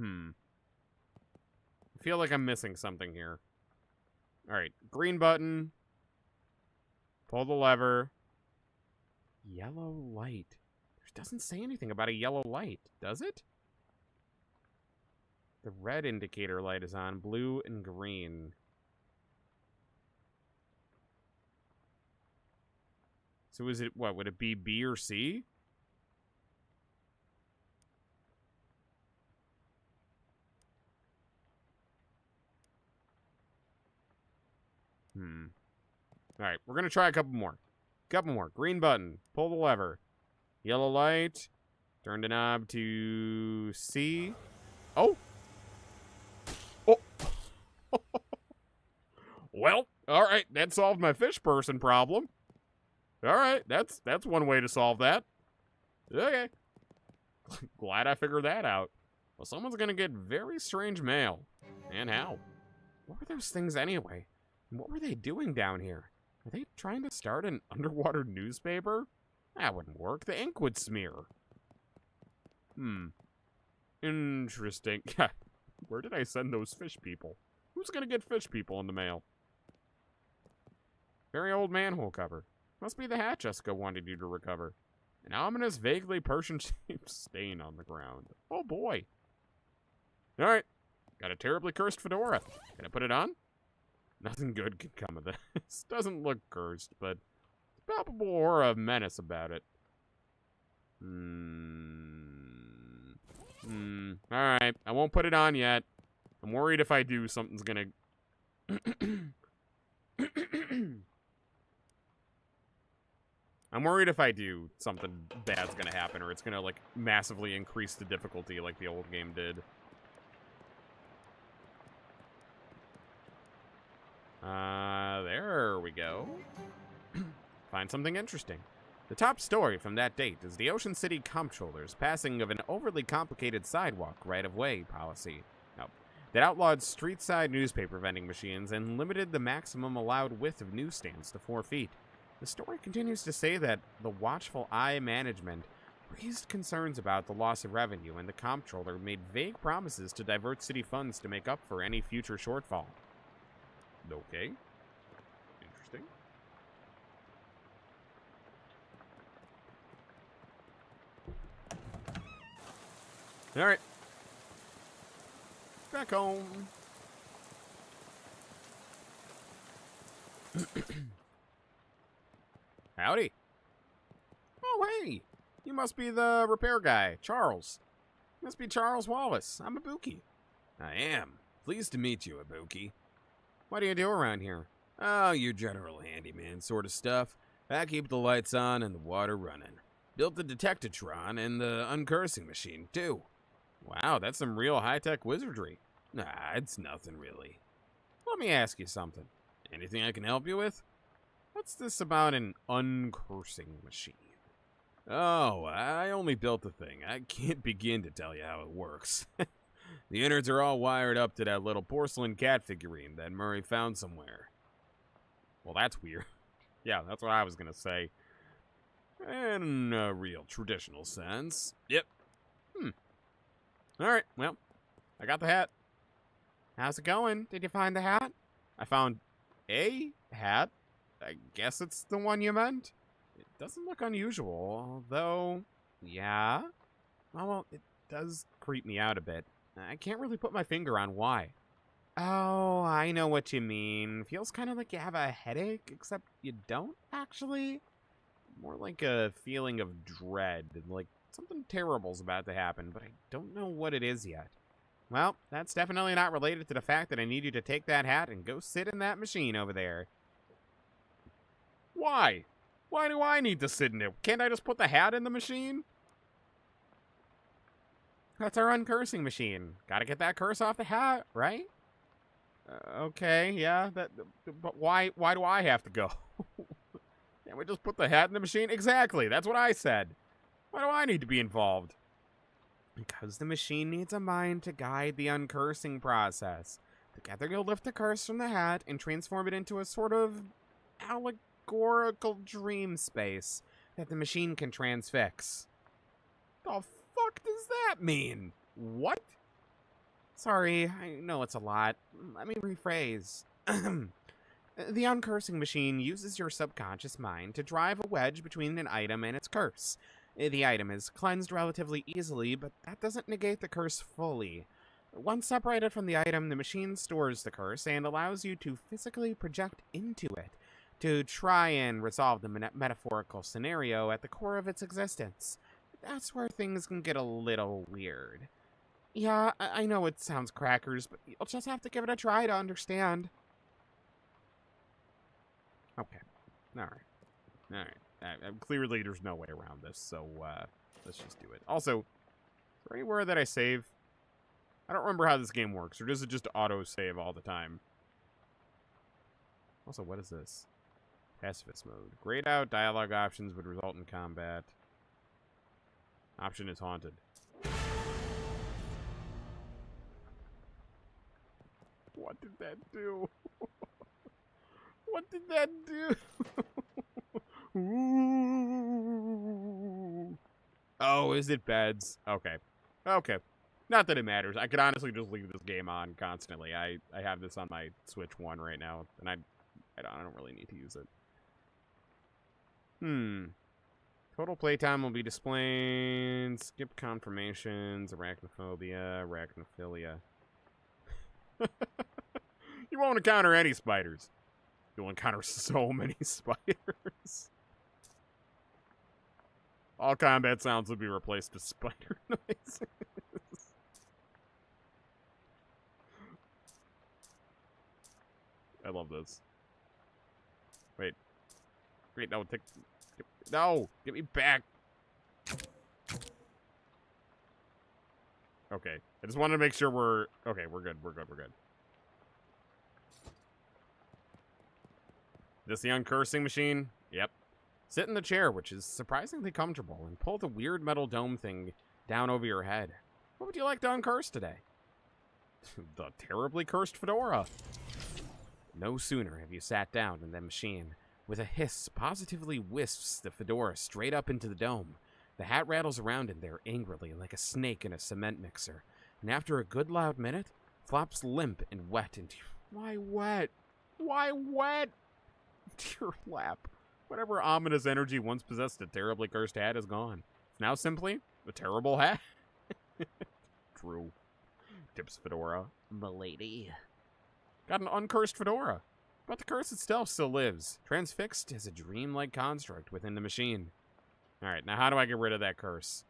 I feel like I'm missing something here. Alright, green button. Pull the lever. Yellow light. It doesn't say anything about a yellow light, does it? The red indicator light is on, blue and green. So is it, what, would it be B or C? Alright, we're gonna try a couple more. Green button. Pull the lever. Yellow light. Turn the knob to C. Oh! Oh! Well, alright, that solved my fish person problem. Alright, that's one way to solve that. Okay. Glad I figured that out. Well, someone's gonna get very strange mail. And how? What were those things anyway? And what were they doing down here? Are they trying to start an underwater newspaper? That wouldn't work. The ink would smear. Interesting. Where did I send those fish people? Who's gonna get fish people in the mail? Very old manhole cover. Must be the hat Jessica wanted you to recover. An ominous, vaguely Persian-shaped stain on the ground. Oh boy. Alright. Got a terribly cursed fedora. Can I put it on? Nothing good can come of this. Doesn't look cursed, but palpable aura of menace about it. Alright, I won't put it on yet. I'm worried if I do, something's gonna... I'm worried if I do, something bad's gonna happen, or it's gonna, like, massively increase the difficulty like the old game did. There we go. Find something interesting. The top story from that date is the Ocean City Comptroller's passing of an overly complicated sidewalk right-of-way policy. No, that outlawed street-side newspaper vending machines and limited the maximum allowed width of newsstands to 4 feet. The story continues to say that the watchful eye management raised concerns about the loss of revenue, and the comptroller made vague promises to divert city funds to make up for any future shortfall. Okay. Interesting. Alright. Back home. Howdy. Oh, hey. You must be the repair guy, Charles. You must be Charles Wallace. I'm Ibuki. I am. Pleased to meet you, Ibuki. What do you do around here? Oh, your general handyman sort of stuff. I keep the lights on and the water running. Built the Detectatron and the uncursing machine, too. Wow, that's some real high-tech wizardry. Nah, it's nothing really. Let me ask you something. Anything I can help you with? What's this about an uncursing machine? Oh, I only built the thing. I can't begin to tell you how it works. The innards are all wired up to that little porcelain cat figurine that Murray found somewhere. Well, that's weird. Yeah, that's what I was going to say. In a real traditional sense. Yep. All right, well, I got the hat. How's it going? Did you find the hat? I found a hat. I guess it's the one you meant. It doesn't look unusual, although, yeah. Well, it does creep me out a bit. I can't really put my finger on why. Oh, I know what you mean. Feels kind of like you have a headache, except you don't, actually. More like a feeling of dread, like something terrible's about to happen, but I don't know what it is yet. Well, that's definitely not related to the fact that I need you to take that hat and go sit in that machine over there. Why? Why do I need to sit in it? Can't I just put the hat in the machine? That's our uncursing machine. Gotta get that curse off the hat, right? Okay, yeah. But why do I have to go? Can't we just put the hat in the machine? Exactly, that's what I said. Why do I need to be involved? Because the machine needs a mind to guide the uncursing process. Together you'll lift the curse from the hat and transform it into a sort of allegorical dream space that the machine can transfix. The fuck does that mean? What? Sorry, I know it's a lot. Let me rephrase. The uncursing machine uses your subconscious mind to drive a wedge between an item and its curse. The item is cleansed relatively easily, but that doesn't negate the curse fully. Once separated from the item, the machine stores the curse and allows you to physically project into it to try and resolve the metaphorical scenario at the core of its existence. That's where things can get a little weird. Yeah, I know it sounds crackers, but you'll just have to give it a try to understand. Okay. Alright. Clearly, there's no way around this, so let's just do it. Also, is there anywhere that I save? I don't remember how this game works, or does it just auto-save all the time? Also, what is this? Pacifist mode. Grayed out dialogue options would result in combat. Option is haunted. What did that do? What did that do? Ooh. Oh, is it beds? Okay. Okay. Not that it matters. I could honestly just leave this game on constantly. I have this on my Switch 1 right now, and I don't really need to use it. Total playtime will be displayed. Skip confirmations. Arachnophobia. Arachnophilia. You won't encounter any spiders. You'll encounter so many spiders. All combat sounds will be replaced with spider noises. I love this. Wait, no, no, get me back. Okay, I just wanted to make sure we're good. This the uncursing machine? Yep. Sit in the chair, which is surprisingly comfortable, and pull the weird metal dome thing down over your head. What would you like to uncurse today? The terribly cursed fedora. No sooner have you sat down than the machine, with a hiss, positively wisps the fedora straight up into the dome. The hat rattles around in there angrily like a snake in a cement mixer, and after a good loud minute, flops limp and wet into... Why wet? Why wet? To your lap. Whatever ominous energy once possessed a terribly cursed hat is gone. It's now simply a terrible hat. True. Tips fedora. Milady. Got an uncursed fedora. But the curse itself still lives, transfixed as a dreamlike construct within the machine. Alright, now how do I get rid of that curse?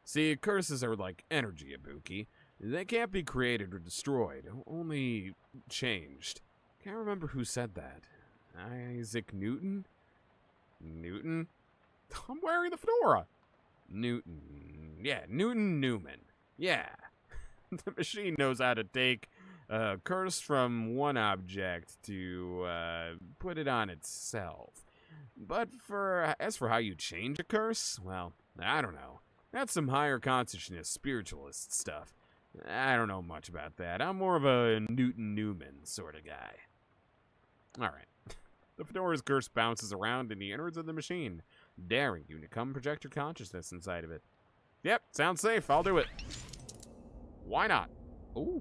See, curses are like energy, Ibuki. They can't be created or destroyed, only changed. Can't remember who said that. Isaac Newton? Newton? I'm wearing the fedora. Newton. Yeah, Newton Newman. Yeah. The machine knows how to take a curse from one object to put it on itself. But as for how you change a curse, well, I don't know. That's some higher consciousness spiritualist stuff. I don't know much about that. I'm more of a Newton Newman sort of guy. Alright. The fedora's curse bounces around in the innards of the machine, daring you to come project your consciousness inside of it. Yep, sounds safe. I'll do it. Why not? Ooh.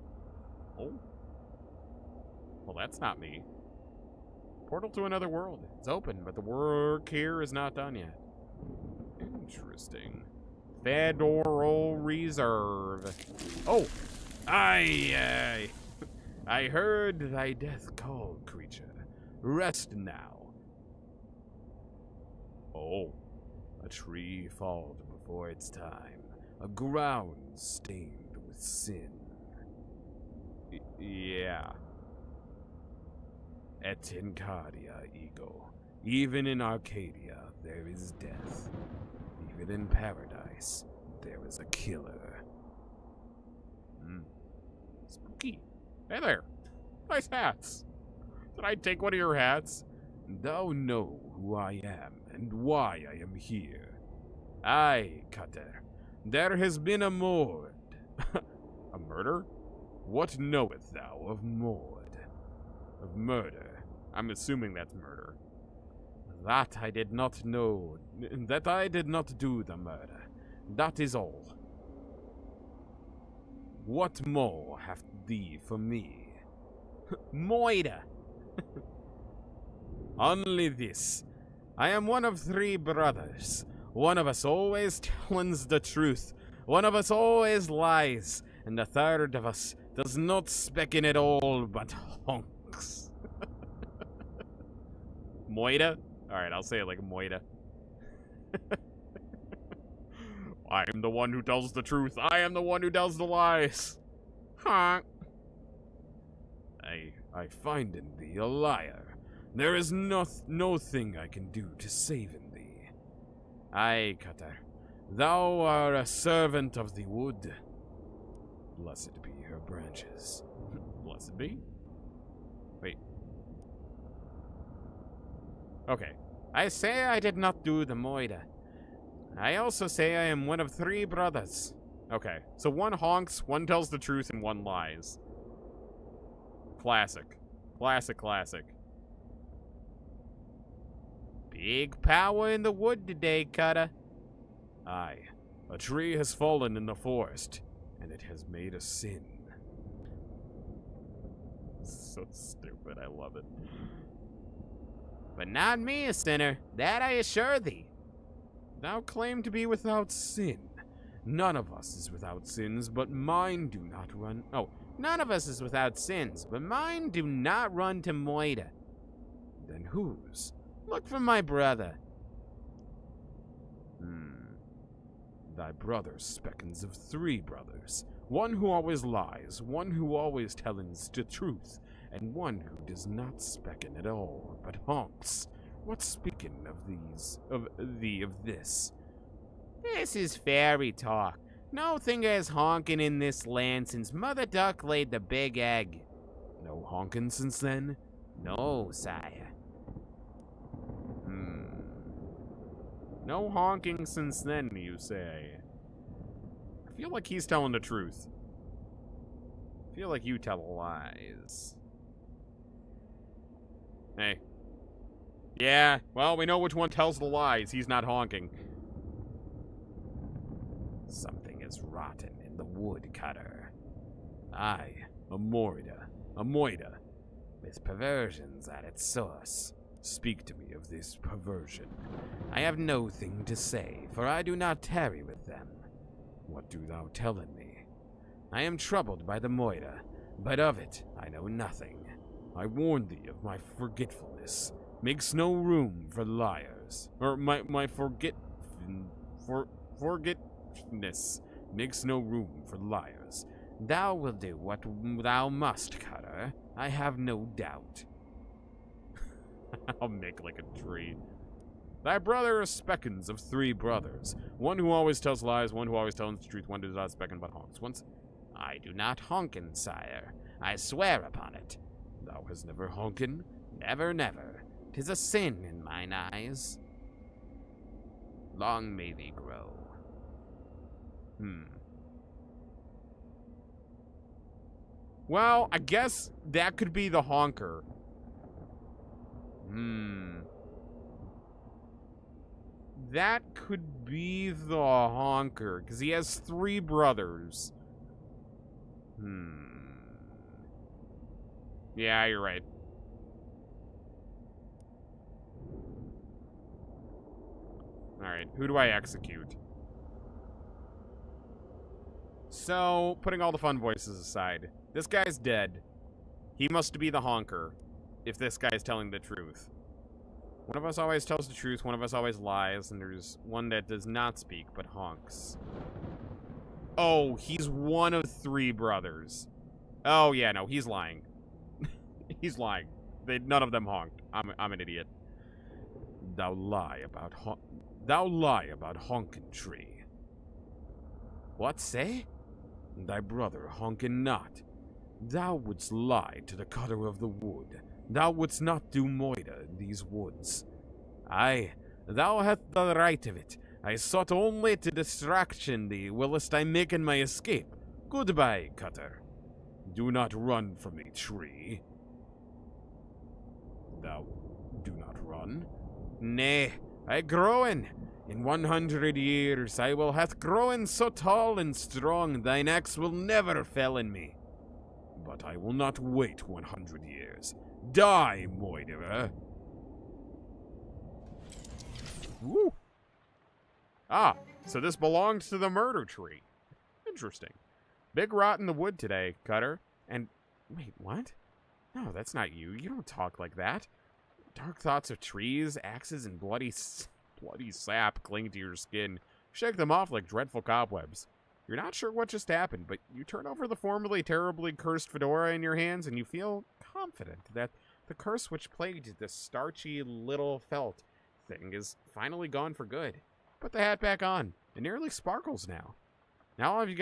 Oh. Well, that's not me. Portal to another world. It's open, but the work here is not done yet. Interesting. Federal Reserve. Oh! I heard thy death call, creature. Rest now. Oh. A tree falled before its time. A ground stained with sin. Yeah. Et Incardia, ego. Even in Arcadia, there is death. Even in paradise, there is a killer. Spooky. Hey there. Nice hats. Did I take one of your hats? Thou know who I am and why I am here. Aye, Cutter. There has been a mord. A murder? What knoweth thou of mord? Of murder? I'm assuming that's murder. That I did not know. That I did not do the murder. That is all. What more hath thee for me? Moida. Only this. I am one of 3 brothers. One of us always tells the truth. One of us always lies. And the third of us does not speak in at all, but honks. Moida? Alright, I'll say it like Moida. I am the one who tells the truth. I am the one who tells the lies. Honk. I find in thee a liar. There is no thing I can do to save in thee. Aye, Cutter, thou art a servant of the wood. Blessed be her branches. Blessed be. Wait. Okay. I say I did not do the Moida. I also say I am one of 3 brothers. Okay. So one honks, one tells the truth, and one lies. Classic. Classic. Big power in the wood today, Cutter. Aye, a tree has fallen in the forest, and it has made a sin. So stupid. I love it. But not me, a sinner. That I assure thee. Thou claim to be without sin. None of us is without sins, but mine do not run. Oh, None of us is without sins, but mine do not run to Moida. then whose? Look for my brother. Thy brother speckens of 3 brothers. One who always lies, one who always tells the truth, and one who does not specken at all, but honks. What speaking of this? This is fairy talk. No thing is honking in this land since Mother Duck laid the big egg. No honkin' since then? No, sire. No honking since then, you say. I feel like he's telling the truth. I feel like you tell lies. Hey. Yeah, well, we know which one tells the lies. He's not honking. Something is rotten in the wood, Cutter. Aye, a moida, with perversions at its source. Speak to me of this perversion. I have no thing to say, for I do not tarry with them. What do thou tell in me? I am troubled by the moida, but of it I know nothing. I warn thee of my forgetfulness. Makes no room for liars. Or my forgetfulness makes no room for liars. Thou will do what thou must, Cutter. I have no doubt. I'll make like a tree. Thy brother is speckins of 3 brothers. One who always tells lies, one who always tells the truth, one who does not specken but honks. I do not honkin, sire. I swear upon it. Thou hast never honkin? Never, never. 'Tis a sin in mine eyes. Long may thee grow. Well, I guess that could be the honker. That could be the honker, because he has 3 brothers. Yeah, you're right. Alright, who do I execute? So, putting all the fun voices aside, this guy's dead. He must be the honker, if this guy's telling the truth. One of us always tells the truth, one of us always lies, and there's one that does not speak, but honks. Oh, he's one of 3 brothers. Oh, yeah, no, he's lying. He's lying. None of them honked. I'm an idiot. Thou lie about honkin' tree. What say? Thy brother honkin' not. Thou wouldst lie to the cutter of the wood. Thou wouldst not do moida in these woods. Aye, thou hast the right of it. I sought only to distraction thee whilst I making my escape. Goodbye, Cutter. Do not run from me, tree. Thou do not run? Nay, I grow in. In 100 years I will hath grown so tall and strong, thine axe will never fell in me. But I will not wait 100 years. Die, Moiderer! Woo. Ah, so this belonged to the murder tree. Interesting. Big rot in the wood today, Cutter. And, wait, what? No, that's not you. You don't talk like that. Dark thoughts of trees, axes, and bloody sap cling to your skin. Shake them off like dreadful cobwebs. You're not sure what just happened, but you turn over the formerly terribly cursed fedora in your hands, and you feel confident that the curse which plagued this starchy little felt thing is finally gone for good. Put the hat back on. It nearly sparkles now. Now all you've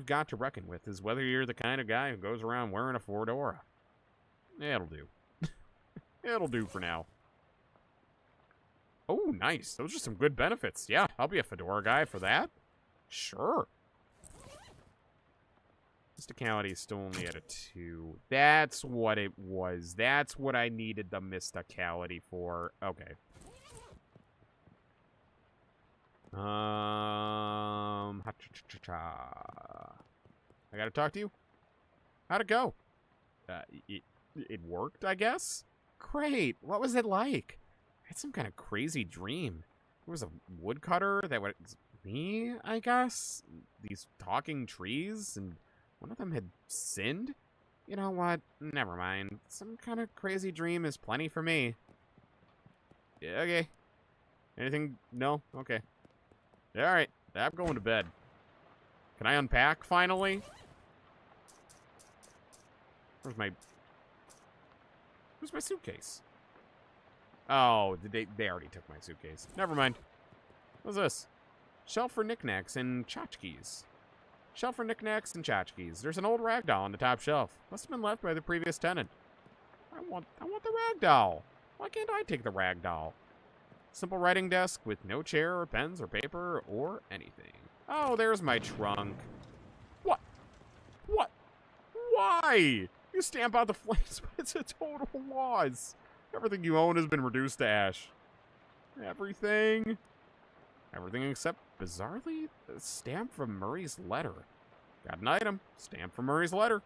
got to reckon with is whether you're the kind of guy who goes around wearing a fedora. It'll do. It'll do for now. Oh, nice. Those are some good benefits. Yeah, I'll be a fedora guy for that. Sure. Mysticality is still only at a 2. That's what it was. That's what I needed the mysticality for. Okay. I gotta talk to you. How'd it go? It worked, I guess? Great. What was it like? I had some kind of crazy dream. There was a woodcutter that was me, I guess? These talking trees, and one of them had sinned? You know what? Never mind. Some kind of crazy dream is plenty for me. Yeah, okay. Anything? No? Okay. Alright. I'm going to bed. Can I unpack, finally? Where's my suitcase? Oh, they already took my suitcase. Never mind. What's this? Shelf for knickknacks and tchotchkes. Shelf for knickknacks and tchotchkes. There's an old rag doll on the top shelf. Must have been left by the previous tenant. I want the rag doll. Why can't I take the rag doll? Simple writing desk with no chair or pens or paper or anything. Oh, there's my trunk. What? What? Why? You stamp out the flames, but it's a total loss. Everything you own has been reduced to ash. Everything? Everything except, bizarrely, a stamp from Murray's letter. Got an item. Stamp from Murray's letter.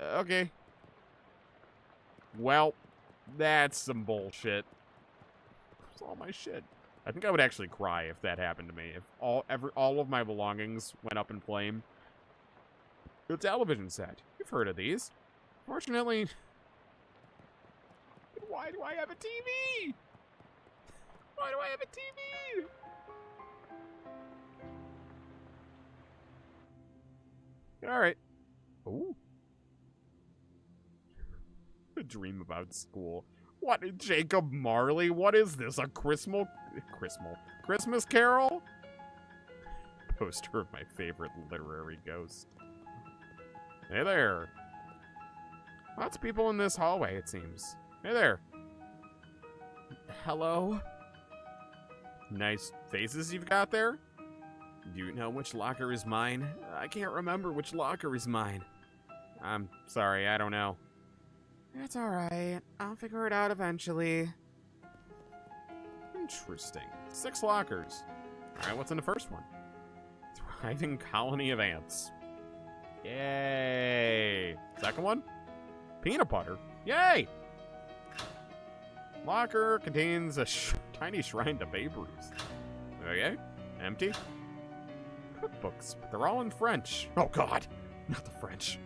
Okay. Well, that's some bullshit. That's all my shit. I think I would actually cry if that happened to me. If all of my belongings went up in flame. The television set. You've heard of these. Fortunately, why do I have a TV? Why do I have a TV? All right. Ooh. A dream about school. What, Jacob Marley? What is this? A Christmas Carol? Poster of my favorite literary ghost. Hey there. Lots of people in this hallway, it seems. Hey there. Hello? Nice faces you've got there? Do you know which locker is mine? I can't remember which locker is mine. I'm sorry, I don't know. It's alright. I'll figure it out eventually. Interesting. 6 lockers. Alright, what's in the first one? Thriving colony of ants. Yay! Second one? Peanut butter. Yay! Locker contains a tiny shrine to Babe Ruth. Okay. Empty. Cookbooks, but they're all in French. Oh god, not the French.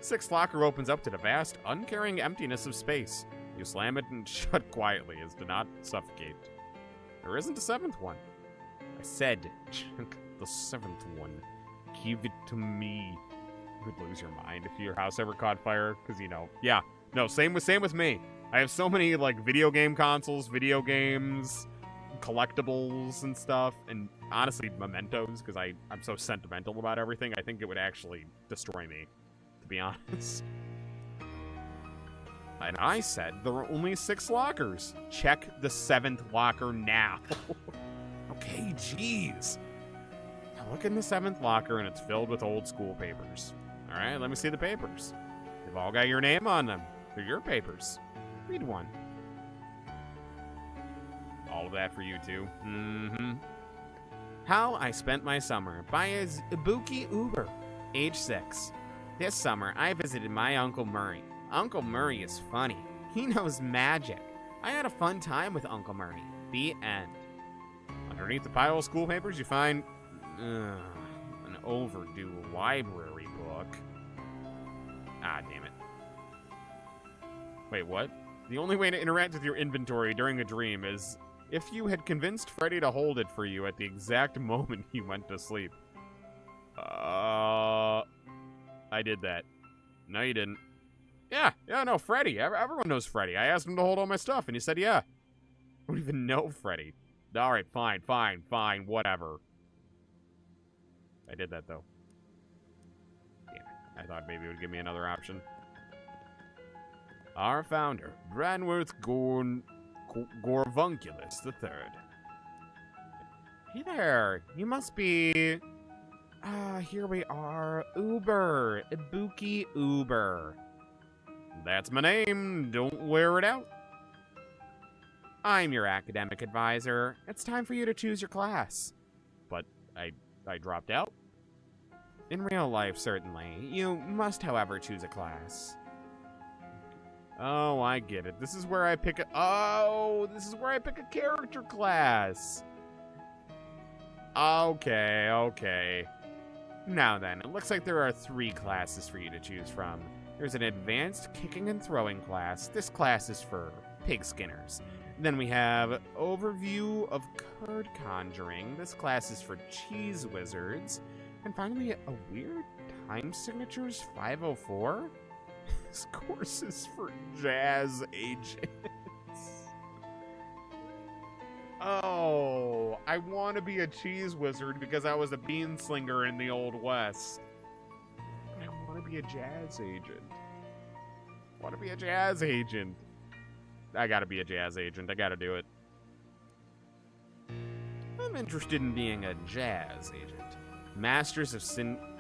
6th locker opens up to the vast, uncaring emptiness of space. You slam it and shut quietly as to not suffocate. There isn't a 7th one. I said, the 7th one. Give it to me. You would lose your mind if your house ever caught fire, because, you know, yeah. No, same with me. I have so many, like, video game consoles, video games, collectibles and stuff, and honestly, mementos, because I'm so sentimental about everything. I think it would actually destroy me, to be honest. And I said there were only 6 lockers. Check the 7th locker now. Okay, jeez. Now look in the 7th locker, and it's filled with old school papers. All right, let me see the papers. They've all got your name on them. They're your papers. Read one. All of that for you, too. Mm-hmm. How I Spent My Summer by Ibuki Uber, age 6. This summer, I visited my Uncle Murray. Uncle Murray is funny. He knows magic. I had a fun time with Uncle Murray. The end. Underneath the pile of school papers, you find an overdue library book. Ah, damn it. Wait, what? The only way to interact with your inventory during a dream is if you had convinced Freddy to hold it for you at the exact moment you went to sleep. I did that. No, you didn't. Yeah, no, Freddy. Everyone knows Freddy. I asked him to hold all my stuff, and he said yeah. I don't even know Freddy. Alright, fine, whatever. I did that, though. Damn it. I thought maybe it would give me another option. Our founder, Branworth Gorvunculus III. Hey there. You must be... here we are. Uber. Ibuki Uber. That's my name. Don't wear it out. I'm your academic advisor. It's time for you to choose your class. But I dropped out. In real life, certainly. You must, however, choose a class. Oh, I get it. This is where I pick a character class. Okay. Now then, it looks like there are 3 classes for you to choose from. There's an advanced kicking and throwing class. This class is for pig skinners. Then we have overview of card conjuring. This class is for cheese wizards. And finally, a weird time signatures 504. This course is for jazz agents. Oh, I want to be a cheese wizard because I was a bean slinger in the Old West. But I want to be a jazz agent. I gotta be a jazz agent. I gotta do it. I'm interested in being a jazz agent. Masters of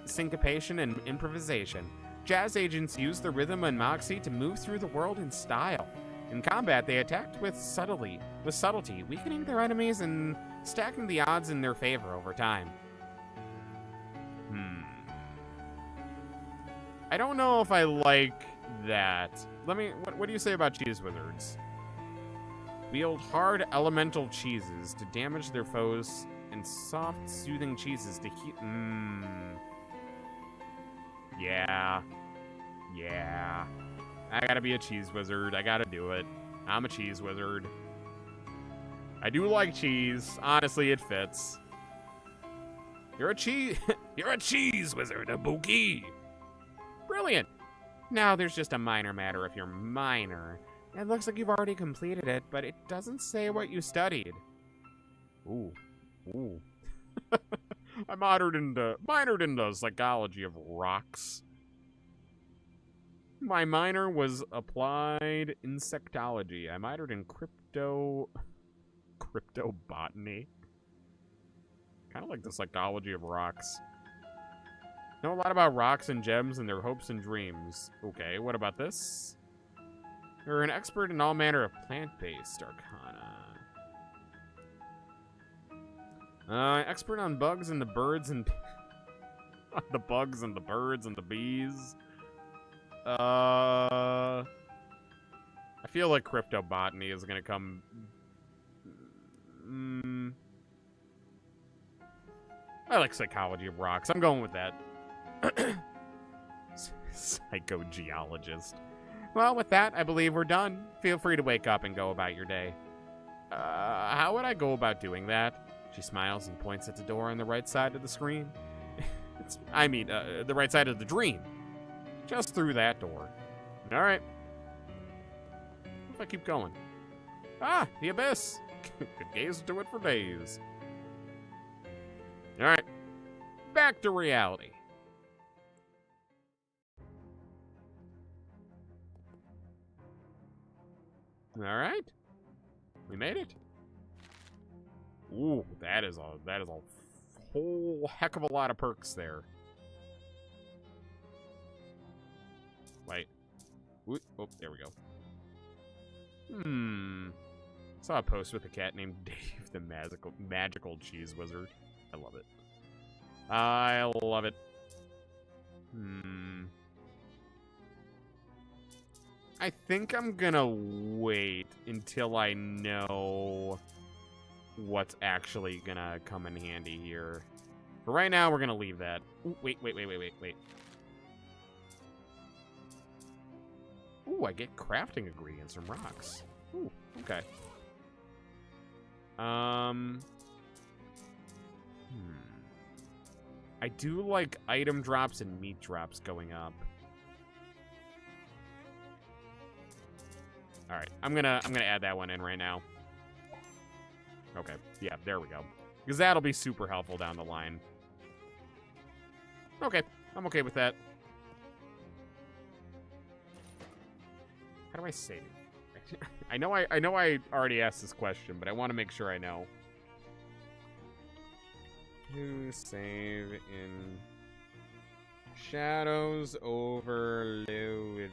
syncopation and improvisation. Jazz agents use the rhythm and moxie to move through the world in style. In combat, they attacked with subtlety, weakening their enemies and stacking the odds in their favor over time. I don't know if I like that. What do you say about cheese wizards? Wield hard elemental cheeses to damage their foes and soft, soothing cheeses to heal. Yeah. I gotta be a cheese wizard. I gotta do it. I'm a cheese wizard. I do like cheese. Honestly, it fits. You're a cheese wizard, Ibuki. Brilliant. Now there's just a minor matter if you're minor. It looks like you've already completed it, but it doesn't say what you studied. Ooh. I minored into psychology of rocks. My minor was applied insectology. I minored in cryptobotany. Kind of like the psychology of rocks. Know a lot about rocks and gems and their hopes and dreams. Okay, what about this? You're an expert in all manner of plant-based arcana. Expert on bugs and the birds and... on the bugs and the birds and the bees. I feel like cryptobotany is gonna come... I like psychology of rocks. I'm going with that. Psychogeologist. Well, with that, I believe we're done. Feel free to wake up and go about your day. How would I go about doing that? She smiles and points at the door on the right side of the screen. The right side of the dream. Just through that door. Alright. What if I keep going? Ah, the abyss. Could gaze into it for days. Alright. Back to reality. Alright. We made it. Ooh, that is a whole heck of a lot of perks there. Wait. Ooh, oh, there we go. Saw a post with a cat named Dave, the magical cheese wizard. I love it. I love it. I think I'm gonna wait until I know what's actually gonna come in handy here. For right now, we're gonna leave that. Ooh, wait. Ooh, I get crafting ingredients from rocks. Ooh, okay. I do like item drops and meat drops going up. All right, I'm gonna add that one in right now. Okay, yeah, there we go. Because that'll be super helpful down the line. Okay, I'm okay with that. How do I save? I know I already asked this question, but I want to make sure I know. To save in Shadows over Loathing.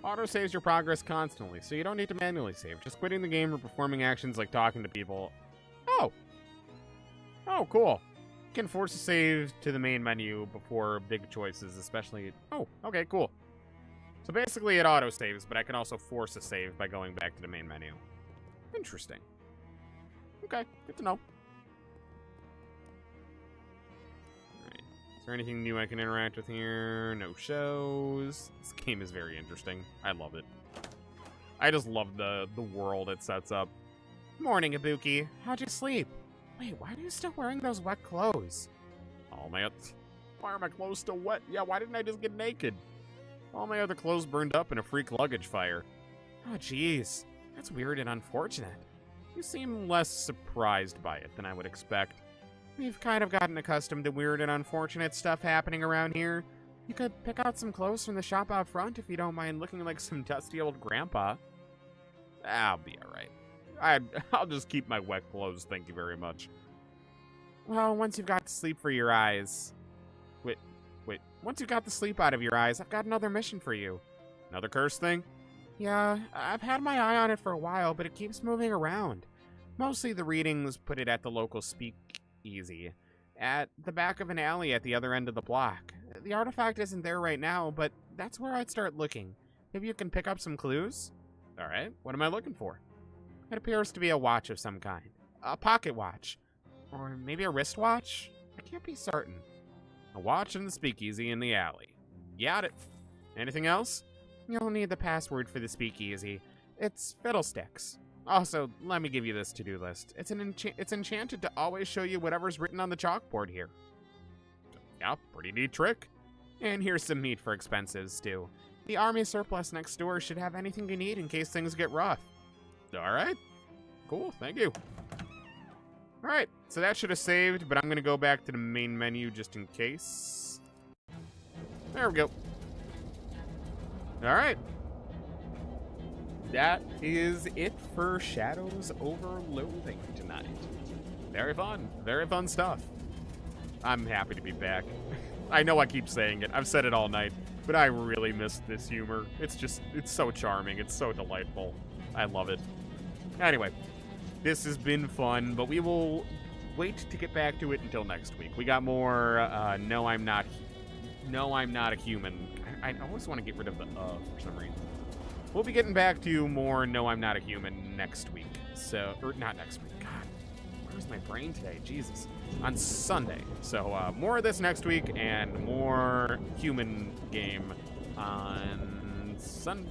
Auto saves your progress constantly, so you don't need to manually save. Just quitting the game or performing actions like talking to people. Oh, cool. You can force a save to the main menu before big choices, especially... Oh, okay, cool. So basically it auto saves, but I can also force a save by going back to the main menu. Interesting. Okay, good to know. Alright. Is there anything new I can interact with here? No shows. This game is very interesting. I love it. I just love the world it sets up. Morning, Ibuki. How'd you sleep? Wait, why are you still wearing those wet clothes? Oh, man. Why are my clothes still wet? Yeah, why didn't I just get naked? All my other clothes burned up in a freak luggage fire. Oh, jeez. That's weird and unfortunate. You seem less surprised by it than I would expect. We've kind of gotten accustomed to weird and unfortunate stuff happening around here. You could pick out some clothes from the shop out front if you don't mind looking like some dusty old grandpa. I'll be alright. I'll just keep my wet clothes, thank you very much. Well, once you've got sleep for your eyes... Wait. Once you've got the sleep out of your eyes, I've got another mission for you. Another curse thing? Yeah, I've had my eye on it for a while, but it keeps moving around. Mostly the readings put it at the local speakeasy, at the back of an alley at the other end of the block. The artifact isn't there right now, but that's where I'd start looking. Maybe you can pick up some clues? Alright, what am I looking for? It appears to be a watch of some kind. A pocket watch. Or maybe a wristwatch? I can't be certain. A watch in the speakeasy in the alley. Got it. Anything else? You'll need the password for the speakeasy. It's Fiddlesticks. Also, let me give you this to-do list. It's enchanted to always show you whatever's written on the chalkboard here. Yeah, pretty neat trick. And here's some meat for expenses, too. The army surplus next door should have anything you need in case things get rough. Alright. Cool, thank you. Alright, so that should have saved, but I'm going to go back to the main menu just in case. There we go. Alright. That is it for Shadows over Loathing tonight. Very fun stuff. I'm happy to be back. I know I keep saying it, I've said it all night, but I really miss this humor. It's so charming, it's so delightful. I love it. Anyway, this has been fun, but we will wait to get back to it until next week. We got more, No, I'm not a human. I always want to get rid of the for some reason. We'll be getting back to more No, I'm not a human next week. So, or not next week. God, where's my brain today? Jesus. On Sunday. So, more of this next week and more human game on Sunday.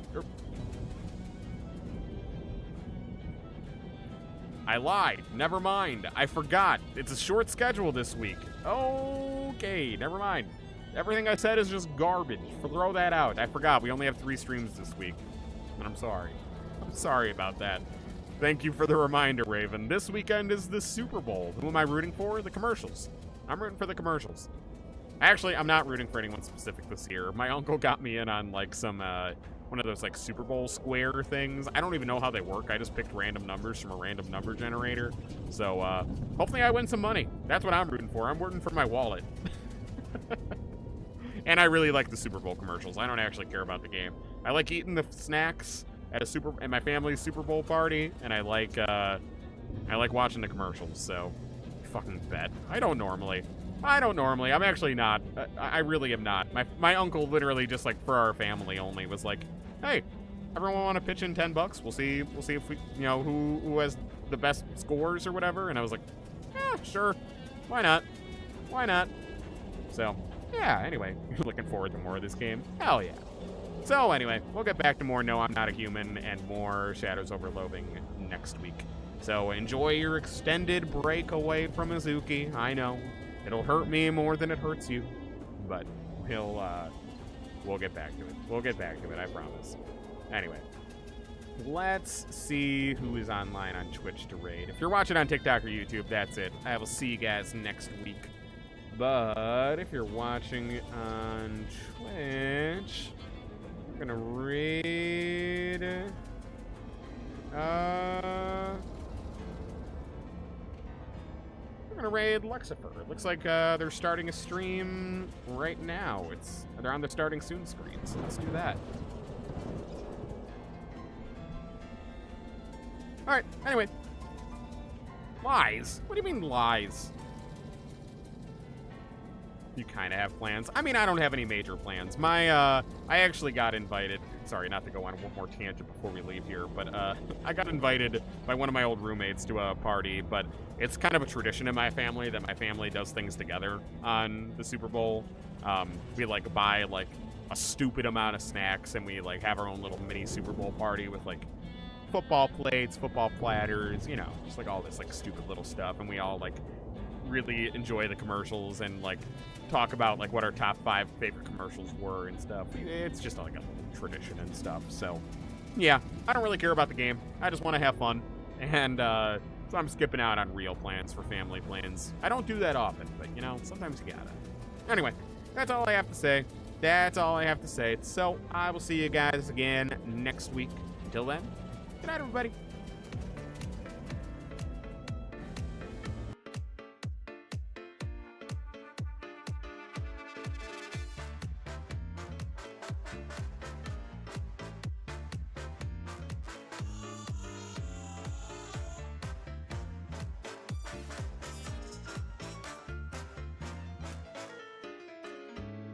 I lied. Never mind. I forgot. It's a short schedule this week. Okay, never mind. Everything I said is just garbage. Throw that out. I forgot. We only have 3 streams this week. And I'm sorry. I'm sorry about that. Thank you for the reminder, Raven. This weekend is the Super Bowl. Who am I rooting for? The commercials. I'm rooting for the commercials. Actually, I'm not rooting for anyone specific this year. My uncle got me in on, like, some, one of those, like, Super Bowl square things. I don't even know how they work. I just picked random numbers from a random number generator. So, hopefully I win some money. That's what I'm rooting for. I'm rooting for my wallet. And I really like the Super Bowl commercials. I don't actually care about the game. I like eating the snacks at my family's Super Bowl party, and I like watching the commercials. So, fucking bet. I don't normally. I'm actually not. I really am not. My uncle literally just like for our family only was like, hey, everyone want to pitch in $10? We'll see if we, you know, who has the best scores or whatever. And I was like, yeah, sure. Why not? So, yeah, anyway, looking forward to more of this game. Hell yeah. So anyway, we'll get back to more No, I'm Not a Human and more Shadows over Loathing next week. So enjoy your extended break away from Azuki. I know. It'll hurt me more than it hurts you. But we'll get back to it. I promise. Anyway, let's see who is online on Twitch to raid. If you're watching on TikTok or YouTube, that's it. I will see you guys next week. But if you're watching on Twitch, I'm gonna raid. We're gonna raid Lucifer. It looks like they're starting a stream right now. They're on the starting soon screen, so let's do that. All right. Anyway, lies. What do you mean lies? You kind of have plans. I mean, I don't have any major plans. I actually got invited. Sorry, not to go on one more tangent before we leave here, but I got invited by one of my old roommates to a party, but it's kind of a tradition in my family that my family does things together on the Super Bowl. We like buy like a stupid amount of snacks, and we like have our own little mini Super Bowl party with like football plates, football platters, you know, just like all this like stupid little stuff, and we all like really enjoy the commercials and like talk about like what our top 5 favorite commercials were and stuff. It's just like a little tradition and stuff. So yeah, I don't really care about the game. I just want to have fun, and so I'm skipping out on real plans for family plans. I don't do that often, but you know, sometimes you gotta. Anyway, that's all I have to say. So I will see you guys again next week. Until then, good night, everybody.